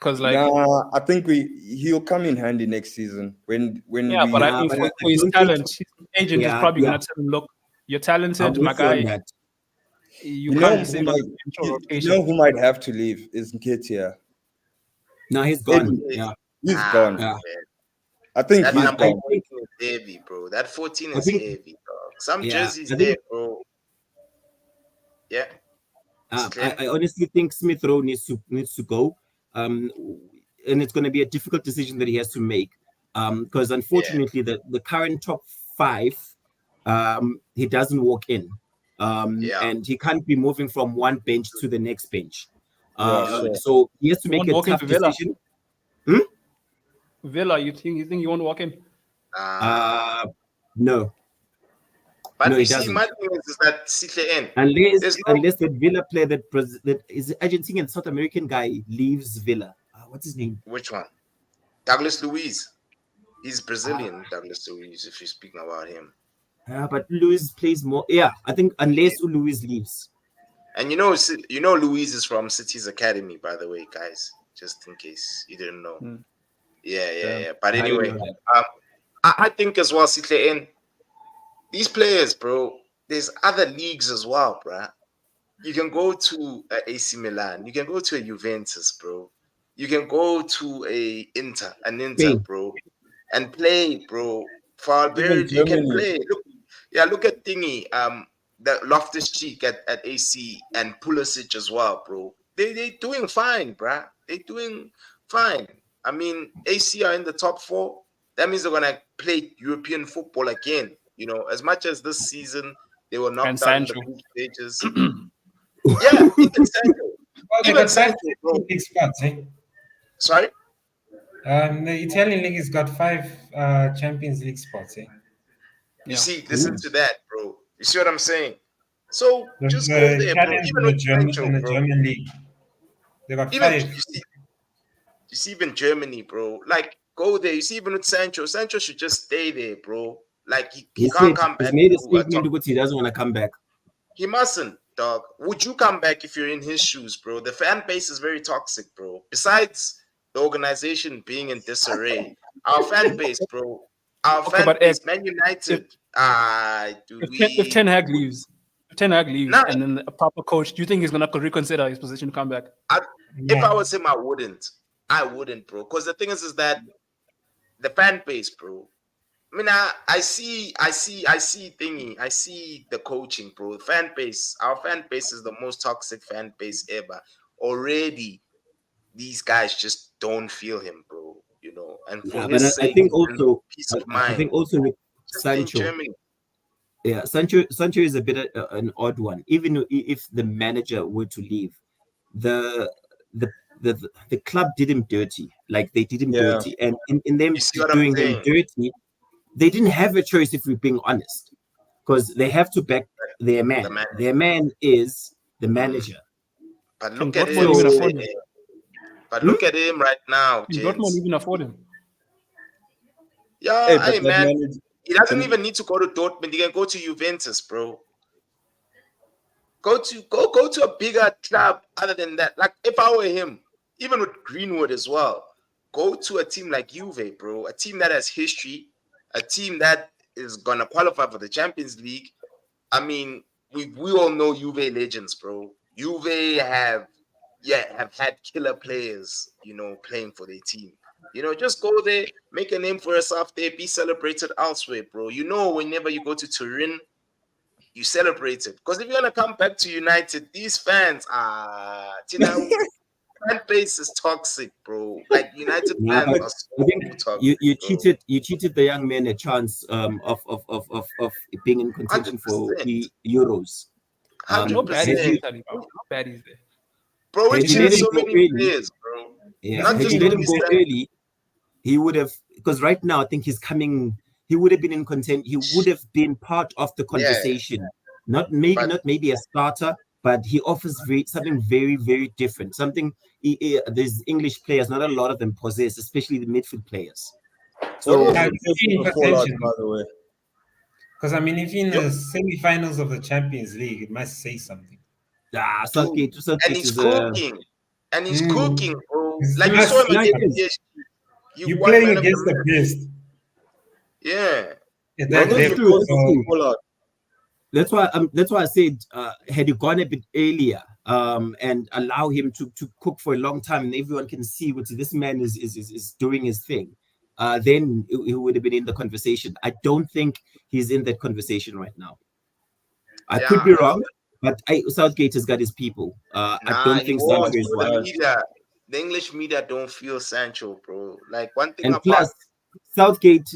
Because like, Nah, I think he'll come in handy next season when yeah, we. but I Nah, think but for, I for his don't think- talent, his agent is Yeah, probably yeah. gonna tell him, look, you're I'm talented, my with you on guy. that. You You know can't who save on might, the central you rotation. know who might have to leave is Nketiah. No, he's gone. Eddie. Yeah. He's Ah, gone. Yeah. man. I think That he's number I gone. 14 is heavy, bro. That 14 I is think- heavy, dog. Some Yeah, jerseys I there, think- bro. Yeah. I honestly think Smith Rowe needs to go. And it's going to be a difficult decision that he has to make. Because unfortunately, the current top 5, he doesn't walk in. Yeah. And he can't be moving from one bench to the next bench. Yeah, sure. So he has to You make won't a walk tough into Villa? decision. Villa, you think you won't walk in? No, But no, you he see, doesn't. my thing is that Sihle Unless There's no- unless that Villa player that is Argentinian South American guy leaves Villa. What's his name? which one? Douglas Luiz. He's Brazilian, Douglas Luiz, if you're speaking about him. But Luis plays more. Yeah, I think unless Luis leaves. And you know Luiz is from City's Academy, by the way, guys. Just in case you didn't know. Hmm. Yeah. But I didn't anyway, know that. I think as well, Sihle these players, bro, there's other leagues as well, bro. You can go to AC Milan. You can go to a Juventus, bro. You can go to an Inter, Spain. bro, and play, bro. For Even very, you can Germany. play. Look at Thingy, the Loftus Cheek at AC and Pulisic as well, bro. They doing fine, bro. They doing fine. I mean, AC are in the top 4. That means they're gonna play European football again. You know, as much as this season they were knocked And out in the Sancho. group stages. Yeah, even Sancho. Well, they Even got 5 Sancho, bro. league spots, eh? Sorry. The Italian league has got 5 Champions League spots, eh? You Yeah. see, listen to that, bro. You see what I'm saying? So The, just go the there, bro. Italians Even and the with German, Sancho, and the bro. German league. They got Even 5. you see, even Germany, bro. Like, go there. You see, even with Sancho, Sancho should just stay there, bro. Like, he He can't said come he's back. made a to a statement top- because he doesn't want to come back. He mustn't, dog. Would you come back if you're in his shoes, bro? The fan base is very toxic, bro. Besides the organization being in disarray, our fan base, bro. Our Okay, fan but base, Man United. If Ten Hag leaves, Nah. and then a proper coach, do you think he's gonna reconsider his position to come back? If I was him, I wouldn't, bro. Because the thing is that the fan base, bro. I mean, I see thingy. I see the coaching, bro. Fan base. Our fan base is the most toxic fan base ever. Already, these guys just don't feel him, bro. You know, and for Yeah, his but I sake think and also peace of I mind. think also with just in Sancho. Germany. Yeah, Sancho is a bit an odd one. Even if the manager were to leave, the club did him dirty. Like they did him Yeah. dirty, and in them You see what I'm doing him saying? dirty, they didn't have a choice. If we're being honest, because they have to back their man. The man. Their man is the manager. But Can look at Dortmund him. even So- afford him? But look at him right now, Can Dortmund gents. even afford him? Yeah, Hey, hey, but that man. manager- He doesn't even need to go to Dortmund. He can go to Juventus, bro. Go to a bigger club other than that. Like if I were him, even with Greenwood as well, go to a team like Juve, bro. A team that has history, a team that is gonna qualify for the Champions League. I mean, we all know Juve legends, bro. Juve have had killer players, you know, playing for their team. You know, just go there, make a name for yourself there, be celebrated elsewhere, bro. You know, whenever you go to Turin, you celebrate it. Because if you're gonna come back to United, these fans fan base is toxic, bro. Like United Yeah, fans but are so I think toxic. you bro. cheated the young man a chance of being in contention for 100%. the Euros. No baddies in 100%. Italy, bro. No baddies there. Bro, we If you cheated let him so go many early- players, bro. Yeah, Not if just you let him Luis go Sancho. early, he would have, because right now I think he's coming. He would have been in content. He would have been part of the conversation. Not maybe a starter, but he offers something very, very different. Something these English players, not a lot of them possess, especially the midfield players. What So was I the think first in of the fallout, contention. by the way? Because I mean, if you're in the semi-finals of the Champions League, it must say something. Southgate And he's is cooking. And he's Mm. cooking, bro. Like you saw him Like against this. PSG. You're won playing man of the against the match. best. Yeah. At Well, that those level. two So, pull out. That's why I said had you gone a bit earlier and allow him to cook for a long time and everyone can see what this man is doing his thing, then he would have been in the conversation. I don't think he's in that conversation right now. I could be wrong, but Southgate has got his people. I don't he think won't. Sancho is The one. media, the English media don't feel Sancho, bro. Like one thing And about plus, Southgate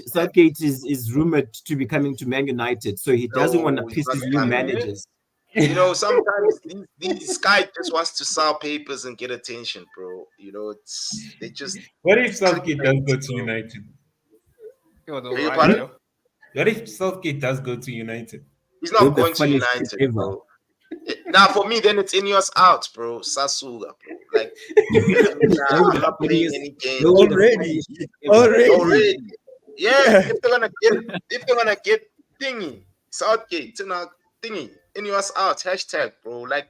is rumored to be coming to Man United, so he doesn't want to No, he's piss not his new coming. managers. you know, sometimes these guys just wants to sell papers and get attention, bro. You know, they just what if Southgate does go to bro. United? You're the Beg your right, pardon? yo. What if Southgate does go to United? He's You're not the going to funniest shit United, ever. bro. Now for me, then it's Ineos out, bro. Sassuga, bro. Like I'm not playing any games. Already. Yeah, if they're gonna get thingy, Southgate, thingy, Ineos out, hashtag, bro. Like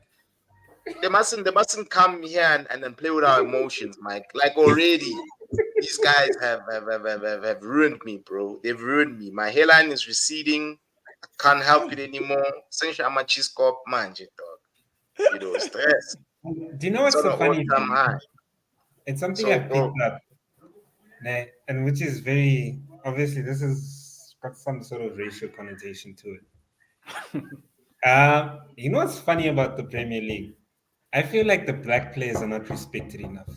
they mustn't come here and then play with our emotions, Mike. Like already, these guys have ruined me, bro. They've ruined me. My hairline is receding. I can't help it anymore. Since I'm a cheese cop, man, dog. You know, stress. Do you know what's so funny? All-time high. It's something So, I picked up, and which is very obviously this has got some sort of racial connotation to it. You know what's funny about the Premier League? I feel like the black players are not respected enough.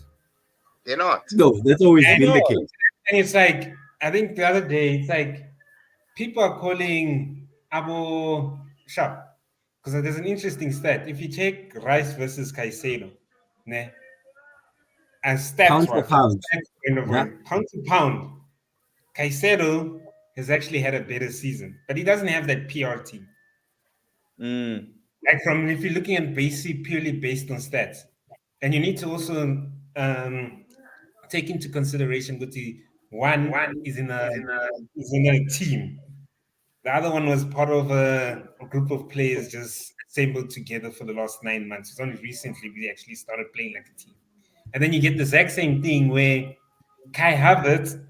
They're not. No, that's always I been the know. case. And it's like, I think the other day, it's like people are calling Abu Shab because there's an interesting stat. If you take Rice versus Caicedo, ne, and stats Pound for pound. pound to pound, Caicedo has actually had a better season, but he doesn't have that PR team. Like if you're looking at purely based on stats, and you need to also take into consideration that one is in a team. The other one was part of a group of players just assembled together for the last 9 months. It's only recently we actually started playing like a team. And then you get the exact same thing where Kai Havertz,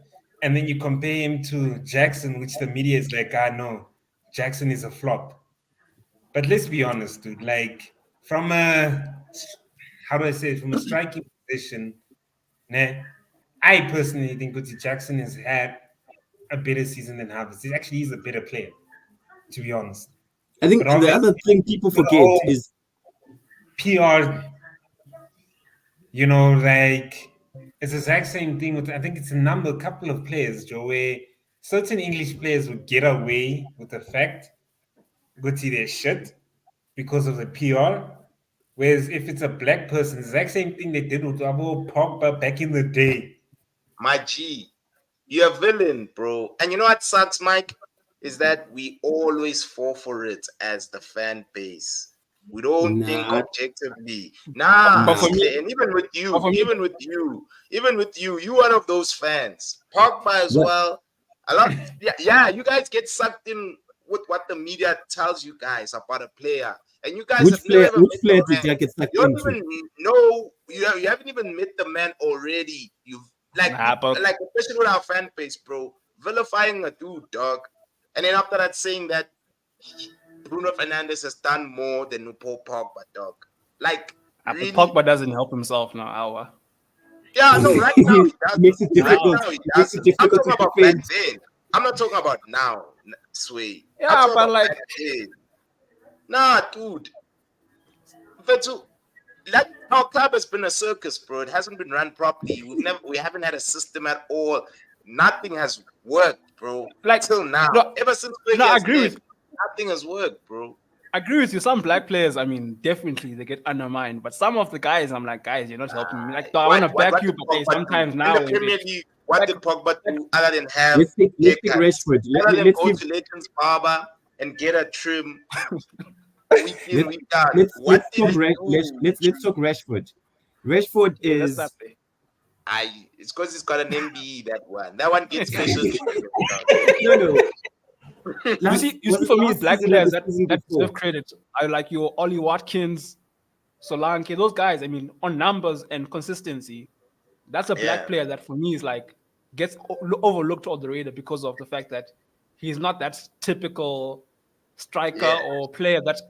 and then you compare him to Jackson, which the media is like, no, Jackson is a flop. But let's be honest, dude. Like from a from a striking position, I personally think Guti Jackson has had a better season than Havertz. He actually is a better player, to be honest. I think the other thing people forget is PR. You know, like it's the exact same thing with, I think it's a couple of players, Joe, where certain English players would get away with the fact Guti their shit because of the PR. Whereas if it's a black person, it's the exact same thing they did with Abo Pogba back in the day. My G, you're a villain, bro. And you know what sucks, Mike? Is that we always fall for it as the fan base. We don't think objectively. And even with you, you one of those fans. Pogba as well. A lot. Yeah, you guys get sucked in with what the media tells you guys about a player. And you guys which player did you get sucked you don't into? even know. You haven't even met the man already. You've like especially with our fan base, bro, vilifying a dude, dog. And then after that, saying that Bruno Fernandes has done more than Paul Pogba, dog. Like, really? Pogba doesn't help himself now, Awa. Yeah, no, right now he does. Makes it difficult. I'm talking about back then. I'm not talking about now, Sway. Yeah, but like, nah, dude. Like our club has been a circus, bro. It hasn't been run properly. We haven't had a system at all. Nothing has worked, bro. Like till now, ever since I agree with nothing has worked, bro. I agree with you. Some black players, I mean, definitely they get undermined. But some of the guys, I'm like, guys, you're not helping me. Like, I want to back you, but sometimes now in the Premier League, what did Pogba do other than have? Let's take Rashford. Let's go to Legends Barber and get a trim. Let's talk Rashford. Rashford is. It's because he's got an MBE. That one gets special. No. You see, for me, black players that deserve credit. I like your Ollie Watkins, Solanke, those guys. I mean, on numbers and consistency, That's a black Yeah. player that for me is like gets overlooked on the radar because of the fact that he's not that typical striker Yeah. or player that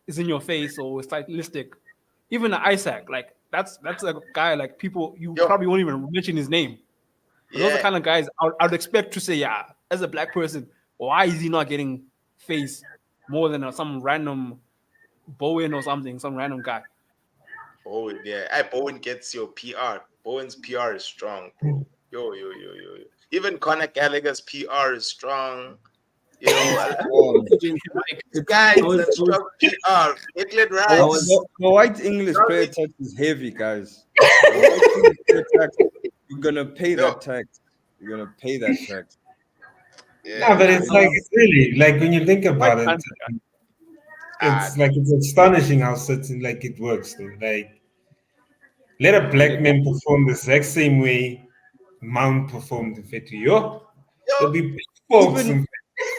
is in your face or stylistic. Even Isaac, like that's a guy like people you Yo. probably won't even mention his name. But those are the Yeah. kind of guys I would expect to say, yeah, as a black person, why is he not getting face more than some random Bowen or something, some random guy? Bowen, yeah. Hey, Bowen gets your PR. Bowen's PR is strong, bro. Yo. Even Conor Gallagher's PR is strong. You know, the guys that strong PR. Declan Rice. The white English player tax is heavy, guys. The white English player tax, you're gonna pay that tax. You're gonna pay that tax. Yeah. No, but it's like it's really like when you think about it, it's like it's astonishing how certain like it works. Though. Like let a black man perform the exact same way Mount performed in Fetio. There'll be big folks.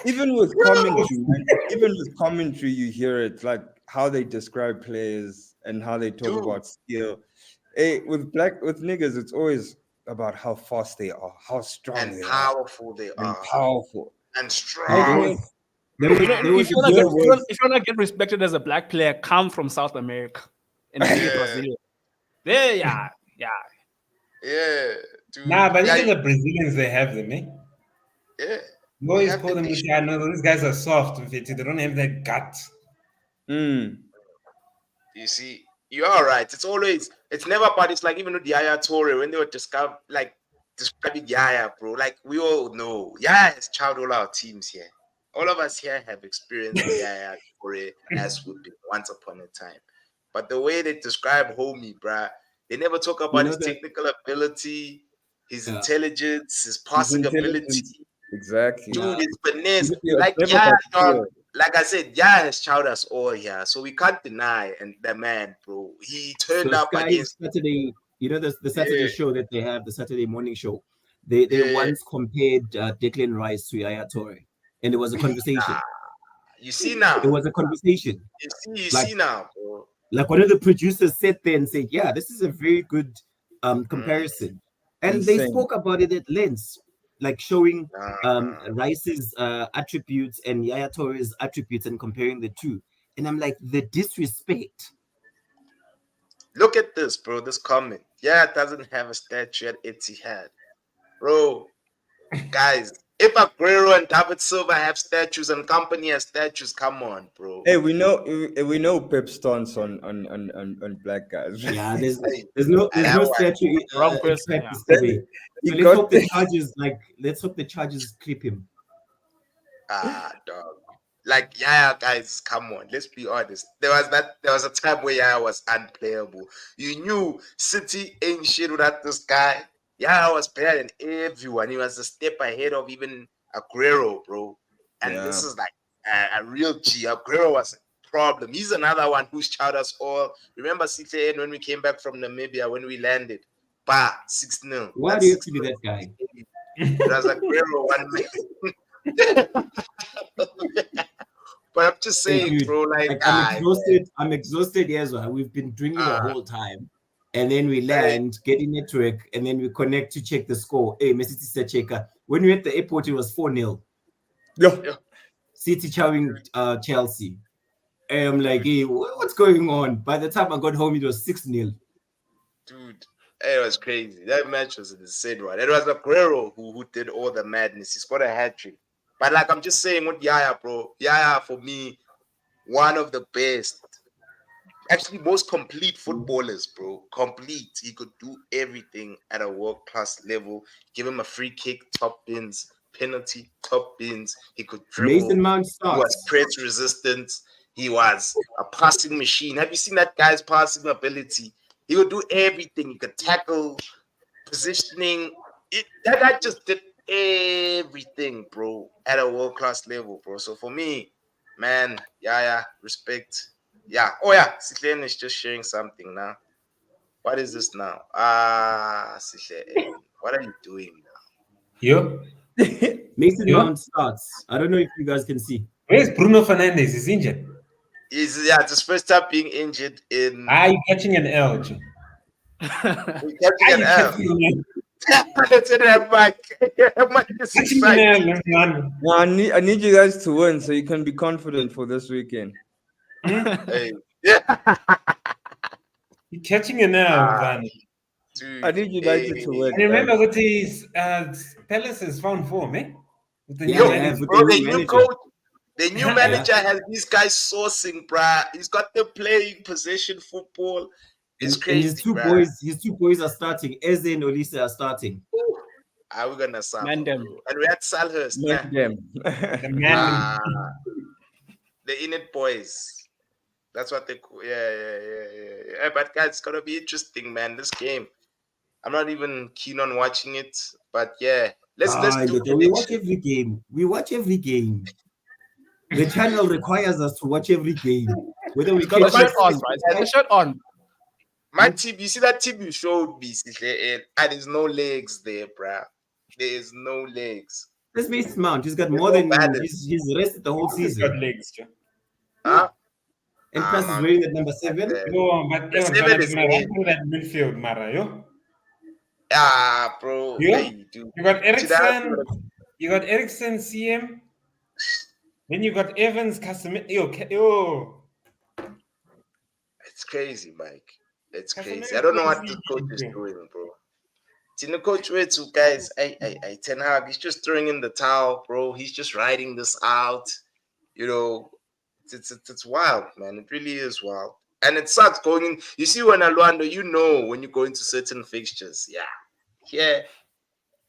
Even with commentary, man, even with commentary, you hear it like how they describe players and how they talk about skill. Hey, with niggas, it's always about how fast they are, how strong and they powerful they are, are, and powerful and strong. If you wanna get respected as a black player, come from South America and be Brazilian. There, yeah. Dude. Nah, but even the Brazilians, they have them, eh? Yeah. You always call them, I know these guys are soft, they don't have that gut. You see, you're all right. It's never about it's like even with Yaya Toure when they were describing Yaya, bro. Like we all know, Yaya has chowed all our teams here. All of us here have experienced Yaya Toure as would be once upon a time. But the way they describe Homie, bruh, they never talk about his technical ability, his intelligence, his passing ability. Exactly. Dude, his finesse. Like I said, Yaya has chowed us all here. So we can't deny and the man, bro. He turned up against Saturday, you know, the Saturday show that they have, the Saturday morning show. They once compared Declan Rice to Yaya Toure. And it was a conversation. You see now. It was a conversation. You see now, bro. Like one of the producers sat there and said, yeah, this is a very good comparison. And they spoke about it at length, like showing Rice's attributes and Yaya Toure's attributes and comparing the two. And I'm like, the disrespect. Look at this, bro. This comment. Yeah, it doesn't have a statue at Etihad. Bro, guys, if Aguero and David Silva have statues and company has statues, come on, bro. Hey, we know Pep's stance on black guys. Yeah, there's no statue. Wrong person. Let's hope the charges clip him. Dog. Like guys, come on. Let's be honest. There was a time where Yaya was unplayable. You knew City ain't shit without this guy. Yaya was better than everyone. He was a step ahead of even Aguero, bro. And this is like a real G. Aguero was a problem. He's another one who's chowed us all. Remember CTN when we came back from Namibia when we landed? 6-0. Why do you have to be that guy? It was Aguero 1 man. But I'm just saying, bro, like I'm exhausted, yes. We've been drinking the whole time. And then we land, get in network, and then we connect to check the score. Hey, Messi said checker. When we were at the airport, it was 4-0. Yeah. City chowing Chelsea. And I'm like, hey, what's going on? By the time I got home, it was 6-0. Dude, it was crazy. That match was an insane one. It was Aguero who did all the madness. He scored a hat-trick. But like I'm just saying with Yaya, bro. Yaya, for me, one of the best. Actually, most complete footballers, bro. Complete. He could do everything at a world-class level. Give him a free kick, top bins. Penalty, top bins. He could dribble. Mason Mount starts. He was press resistant. He was a passing machine. Have you seen that guy's passing ability? He would do everything. He could tackle, positioning. That guy just did everything, bro, at a world-class level, bro. So for me, man, respect. Yeah. Oh, yeah. Siklen is just sharing something now. What is this now? Siklen, what are you doing now? Yo? Mason Mount starts. I don't know if you guys can see. Where's Bruno Fernandes? He's injured. It's his first time being injured in... You're catching an L, G. We're catching Are an you L. catching an L? It's in that mic. Mike is Catching an excited. L, man. No, I need you guys to win so you can be confident for this weekend. Hey, yeah, You're catching an L, man. dude. I need United to win. And remember, with his Palace has found form, eh? With the Yeah, new Yo, manager. with bro, the the new new manager. coach, the new manager has these guys sourcing, bruh. He's got them playing possession football. It's And crazy, his two bruh. boys are starting. Eze and Olise are starting. Are we gonna suffer, Man them. bro? And we had Salhurst, Make man. them. The man. Ah, the In It boys. That's what they call. Yeah. But guys, it's gonna be interesting, man. This game. I'm not even keen on watching it, but yeah, let's do We watch predictions. every game. We watch every game. The channel requires us to watch every game. Whether we He's got the catch shirt it- on, right? He's got the shirt on. My team, you see that team you showed me, and there's no legs there, bruh. There is no legs. Let's Mason Mount. He's got There's more no than balance. he's rested the whole He's got season. legs, Joe. Huh? And plus he's man. wearing that number 7. No, but The yeah, seven but is I'm gonna run in. through that midfield, Mara, yo. Bro. Yeah. Hey, dude. You got See that? Ericsson, CM. Then you got Evans, Casemiro. Yo. It's crazy, Mike. It's Casemiro crazy. I don't know what is the coach is crazy. doing, bro. Tino coach way too, guys. I Ten Hag, he's just throwing in the towel, bro. He's just riding this out. You know, it's wild, man. It really is wild. And it sucks going in. You see, when Aluando, you know when you go into certain fixtures, yeah,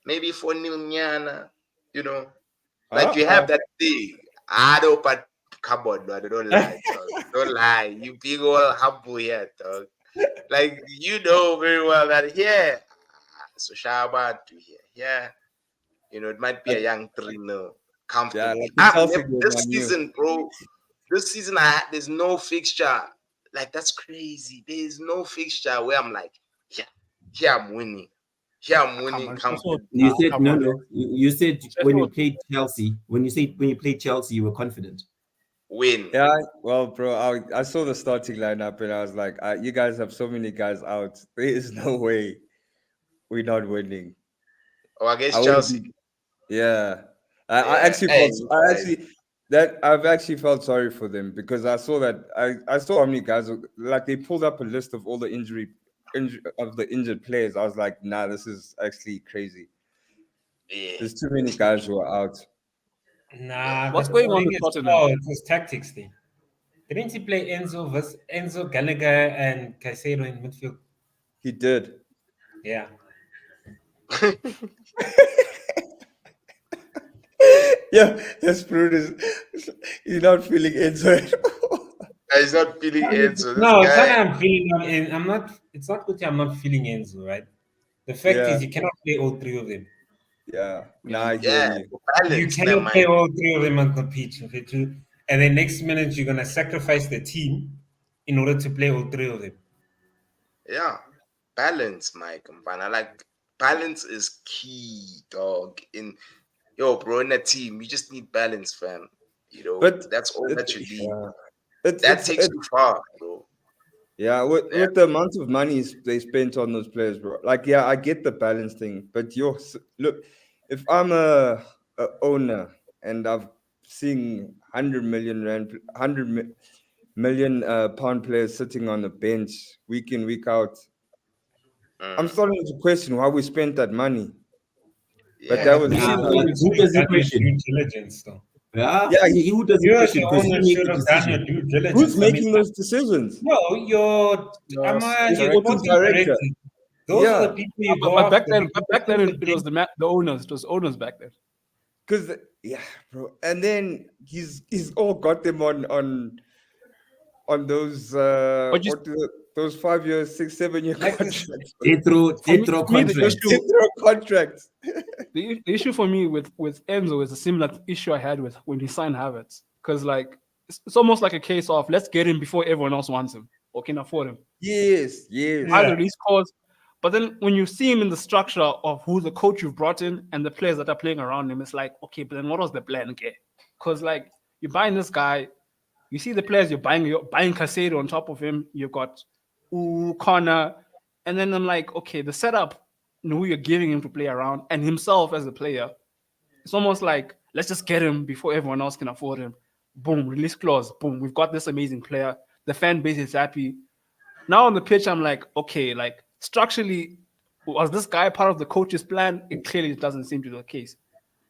maybe for Nyana, you know, like you have that thing. I don't, but come on, man, don't lie, dog. Don't lie. You big old humble here, dog. Like you know very well that so Shaban to here, you know, it might be a young trainer comfortably. like the Chelsea game, This I knew. season, bro. This season, there's no fixture. Like that's crazy. There's no fixture where I'm like, here I'm winning. Here I'm winning. on, Comfortably. You said come no, on. no. You said Just when you what- played Chelsea, when you played Chelsea, you were confident. Win. Yeah, well, bro, I saw the starting lineup and I was like, you guys have so many guys out. There is no way we're not winning. Or against I would Chelsea. be- yeah, I Yeah, actually hey, felt. guys. I've actually felt sorry for them because I saw that I saw how many guys like they pulled up a list of all the injured players. I was like, nah, this is actually crazy. Yeah. There's too many guys who are out. Nah. What's but going the on thing with is- Tottenham? Oh, it was tactics thing. Didn't he play Enzo Gallagher and Caicedo in midfield? He did. Yeah. Yeah, that's Brutus. He's not feeling Enzo. He's not feeling it. So this No, it's not guy, I'm feeling on in. I'm not. It's not good. I'm not feeling Enzo, right? The fact Yeah. is, you cannot play all three of them. Yeah, nah, I hear yeah, you. You balance, cannot man. play all three of them on the pitch. Okay, too. And then next minute you're gonna sacrifice the team in order to play all three of them. Yeah, balance, Mike. I like balance is key, dog. Bro, in a team, you just need balance, fam. You know, But that's all that you need. Yeah. That takes you far, bro. Yeah, with the amount of money they spent on those players, bro. Like, yeah, I get the balance thing, but look, if I'm a owner and I've seen 100 million pound players sitting on the bench week in, week out, I'm starting to question why we spent that money. But that was Yeah, just but who does the question? Due diligence, though. Yeah, Yeah, who does the You as question? the Because you owner make should the have done your decision. due diligence. who's I mean, making those decisions? No, your sporting director. Those are Yeah. the people you go But back after. then, it was the owners. It was owners back then. Because bro, and then he's all got them on those those 5 years, 6, 7 year Like this- contracts. Tetro For me, the contract. issue- Zero contracts. The issue for me with Enzo is a similar issue I had with when he signed Havertz. Because like it's almost like a case of let's get him before everyone else wants him or can afford him. Yes. Either these calls, but then when you see him in the structure of who the coach you've brought in and the players that are playing around him, it's like, okay, but then what was the plan? Okay, because like you're buying this guy, you see the players you're buying Caicedo on top of him. You've got Connor, And then I'm like, okay, the setup, who you're giving him to play around, and himself as a player, it's almost like, let's just get him before everyone else can afford him. Boom, release clause. Boom, we've got this amazing player. The fan base is happy. Now on the pitch, I'm like, okay, like structurally, was this guy part of the coach's plan? It clearly doesn't seem to be the case,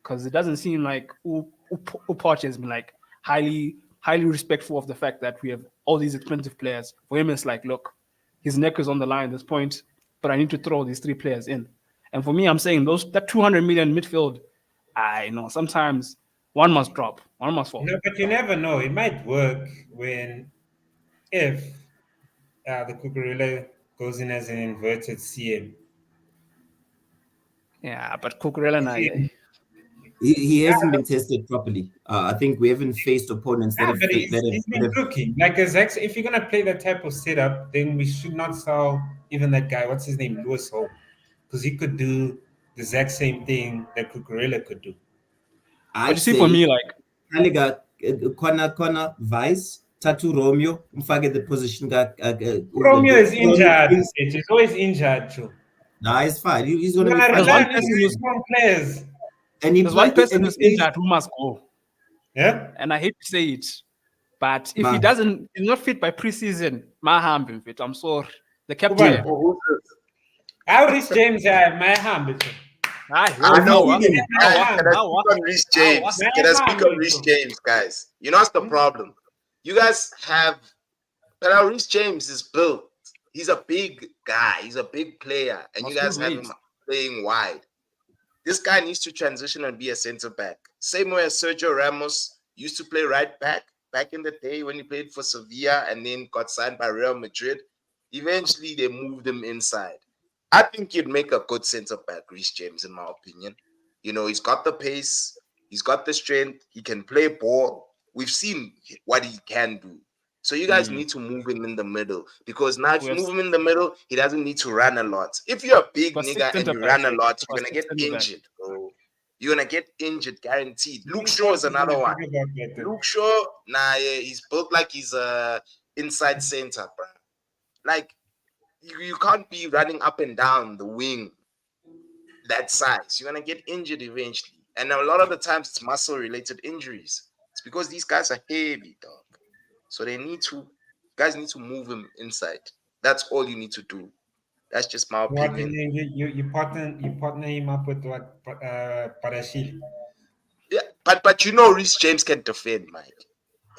because it doesn't seem like Upoch has been like highly respectful of the fact that we have all these expensive players. For him, it's like, look, his neck is on the line at this point, but I need to throw these 3 players in. And for me, I'm saying that 200 million midfield, I know sometimes one must drop, one must fall. No, but you never know. It might work if the Cucurella goes in as an inverted CM. Yeah, but Cucurella now, He hasn't been tested properly. I think we haven't faced opponents that have. He's been rookie. Like if you're gonna play that type of setup, then we should not sell even that guy. What's his name, Lewis Hall, because he could do the exact same thing that Cucurella could do. But you see, for me, like Kaliga corner Vice Tatu Romeo mfake the position. Romeo is injured. He's always injured too. Nah, he's fine. He's gonna be There's fine. one person who's players. And there's one person who's injured who must go. Yeah. And I hate to say it, but if he doesn't, he's not fit by preseason. My hand been fit. I'm sorry. The captain. How Rhys James my hand. I know. Can I speak on Rhys James? Can I speak on Rhys James, guys? You know what's the problem? You guys have, but how Rhys James is built. He's a big guy. He's a big player, and you guys have him playing wide. This guy needs to transition and be a center back. Same way as Sergio Ramos used to play right back in the day when he played for Sevilla and then got signed by Real Madrid. Eventually, they moved him inside. I think he'd make a good center back, Rhys James, in my opinion. You know, he's got the pace, he's got the strength, he can play ball. We've seen what he can do. So you guys need to move him in the middle, because now if you move him in the middle, he doesn't need to run a lot. If you're a big nigga and you run a lot, you're gonna get injured, bro. You're gonna get injured, guaranteed. Luke Shaw is another one. Luke Shaw, he's built like he's a inside center, bro. Like you can't be running up and down the wing that size. You're gonna get injured eventually, and a lot of the times it's muscle-related injuries. It's because these guys are heavy, dog. So guys need to move him inside. That's all you need to do. That's just my opinion. You partner him up with what Parashil. Yeah, but you know Rhys James can defend, Mike.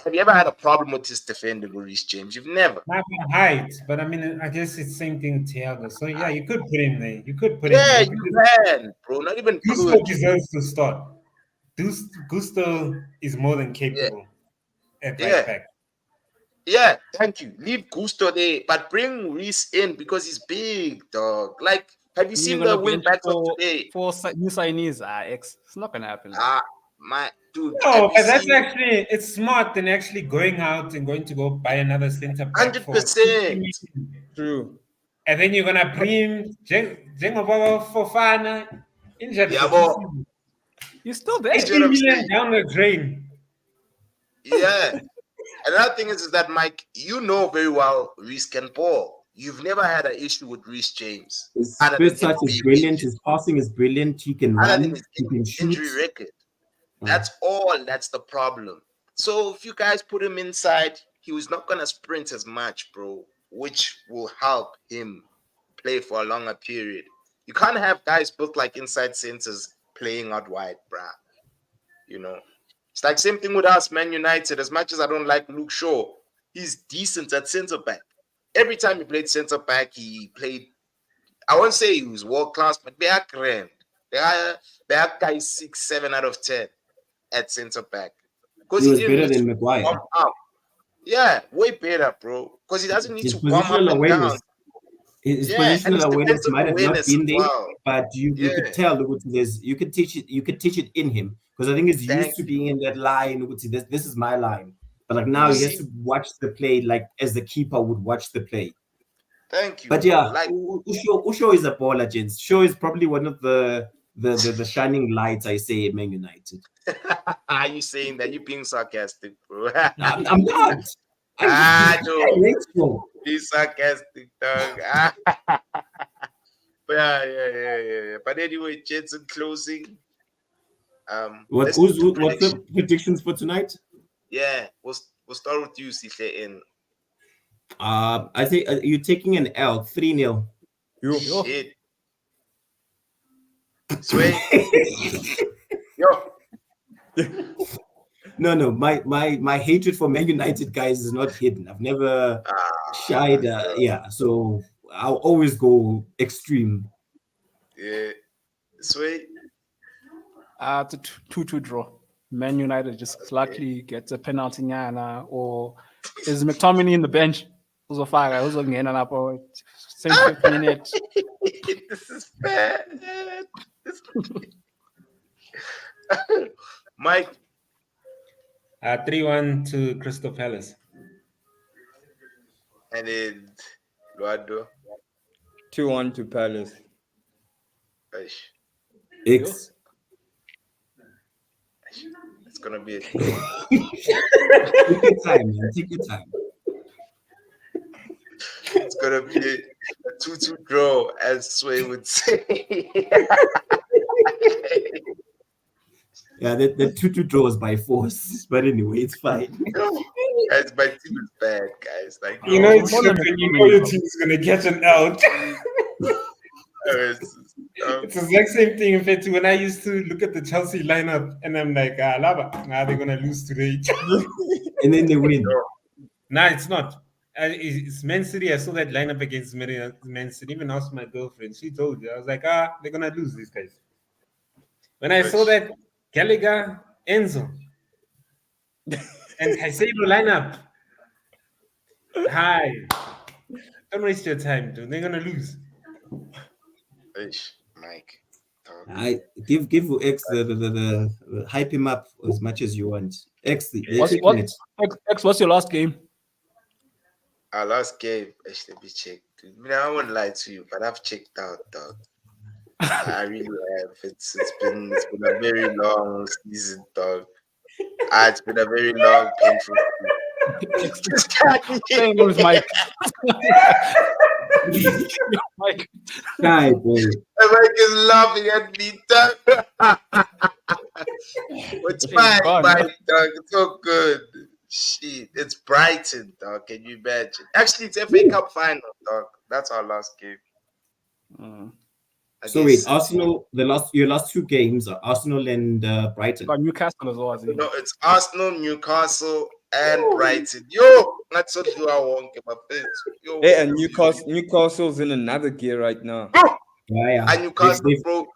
Have you ever had a problem with his defending with Rhys James? You've never. Not height, but I mean, I guess it's the same thing with Thiago. So yeah, you could put him there. You could put him there. Yeah, you can, bro. Not even Gusto deserves to start. Gusto is more than capable at right back. Yeah, thank you. Leave Gusto there, but bring Rhys in because he's big, dog. Like, have you seen the wing backs of today? For new signees, it's not gonna happen. My dude. No, but that's actually it's smart than actually going out and going to go buy another center back. 100%. True. And then you're gonna bring Jengobaba Fofana injured. Yeah, but you're still there. 80 million down the drain. Yeah. Another thing is that, Mike, you know very well Rhys can ball. You've never had an issue with Rhys James. His first touch is brilliant. His passing is brilliant. He can run. He can shoot. Injury record. That's all. That's the problem. So if you guys put him inside, he was not going to sprint as much, bro, which will help him play for a longer period. You can't have guys built like inside centers playing out wide, bruh. You know, it's like same thing with us, Man United. As much as I don't like Luke Shaw, he's decent at center back. Every time he played center back, he played. I won't say he was world class, but they are grand. They are guys 6, 7 out of 10 at center back. Because he was better than Maguire. Yeah, way better, bro. Because he doesn't need to warm up and down. His positional awareness might have not been there, but you could tell. You could teach it. You could teach it in him because I think he's used to being in that line. This is my line, but like now he has to watch the play like as the keeper would watch the play. Thank you. But yeah, Usho is a baller, gents. Usho is probably one of the shining lights. I say at Man United. Are you saying that? You being sarcastic, bro? I'm not. No. Next one. Be sarcastic, dog. But yeah. But anyway, Jensen closing. Let's do two What's the predictions for tonight? Yeah, we'll start with you, Sihle, in I think you're taking an L, 3-0. You. shit. Sway. Yo. No. My hatred for Man United guys is not hidden. I've never shied. So I'll always go extreme. Yeah. Sway. It's a 2-2 draw. Man United just luckily gets a penalty nyana, or is McTominay in the bench? Who's a fire? Who's on the 75th minute? This is bad. Mike. 3-1 to Crystal Palace. And then Luado. 2-1 to Palace. Ish. X. It's gonna be Take your time, man. Take your time. it's gonna be a 2-2 draw, as Sway would say. Yeah, the 2-2 draws by force. But anyway, it's fine. Guys, my team is bad, guys. Like You know, it's More good than when you McTominay, know your though. team is going to get an out. It's the exact same thing, in fact, when I used to look at the Chelsea lineup and I'm like, Lava, they're going to lose today. And then they win. Nah, it's not. It's Man City. I saw that lineup against Man City. Even asked my girlfriend. She told you. I was like, they're going to lose, these guys. When I saw that Gallagher, Enzo, and Caicedo lineup, hi. Don't waste your time, dude. They're going to lose. Ish, Mike. I give X the hype him up as much as you want. X, they're What's, taking what, it. X, what's your last game? Our last game, actually, be checked. I mean, I won't lie to you, but I've checked out, dog. I really have. It's been a very long season, dog. It's been a very long, painful Same with Mike. Mike. Guy, boy. Mike is laughing at me, dog. It's fine, gone, Mike, dog. It's all good. Shit, it's Brighton, dog. Can you imagine? Actually, it's FA Cup final, dog. That's our last game. So wait, Arsenal, your last two games are Arsenal and Brighton. Got Newcastle as well, I think. No, it's Arsenal, Newcastle, and Brighton. Yo, that's what you are wanting, my friends. Yo, Hey, and Newcastle's in another gear right now. Yeah. and Newcastle, bro.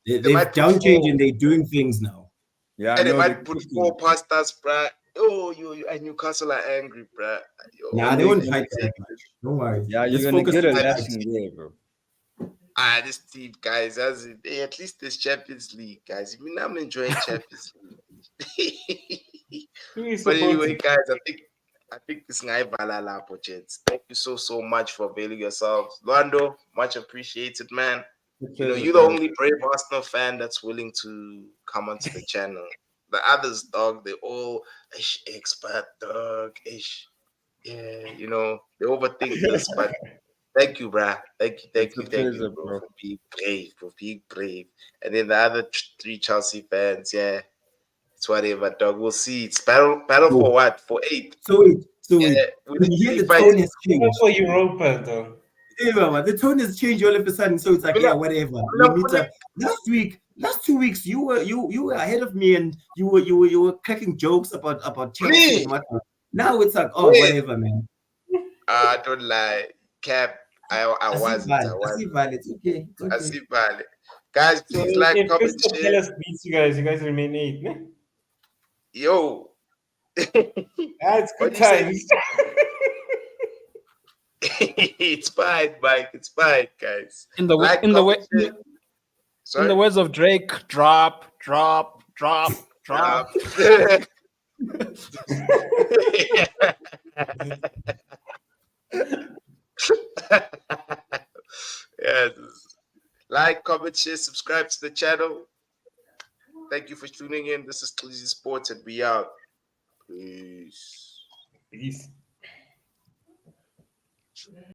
They've might put downgraded four. and they're doing things now. Yeah, And they no, might put cooking. 4 past us, bruh. Yo, and Newcastle are angry, bruh. Yo, Nah, they won't fight that much. Don't worry. Yeah, you're Let's gonna focus get a on that. lashing there, bro. This team, guys, at least this Champions League, guys. I mean, I'm enjoying Champions League. But anyway, guys, I think this guy Valala Gents. Thank you so much for availing yourselves. Lando, much appreciated, man. You know, you're the only brave Arsenal fan that's willing to come onto the channel. The others, dog, they all expert, dog. Yeah, you know, they overthink this, but thank you, bruh. Thank you, pleasure, bro, for being brave, And then the other 3 Chelsea fans, yeah, it's whatever, dog. We'll see. It's battle for what? For 8. So wait. Yeah, When you hear the tone has changed. For Europa, though. Yeah, the tone has changed all of a sudden. So it's like, yeah, whatever. Last 2 weeks, you were ahead of me, and you were cracking jokes about Chelsea and whatnot. Now it's like, whatever, man. Don't lie, Cap. I wasn't. I see Val. It's okay. I see Vale. Guys, please like, If comment, Crystal share. Palace beats you guys remain 8. Ne? Yo. It's good What do you say? times. It's fine, Mike. It's fine, guys. In the words of Drake, drop. Yes. Like, comment, share, subscribe to the channel. Thank you for tuning in. This is Clizzy Sports, and we out. Peace. Peace.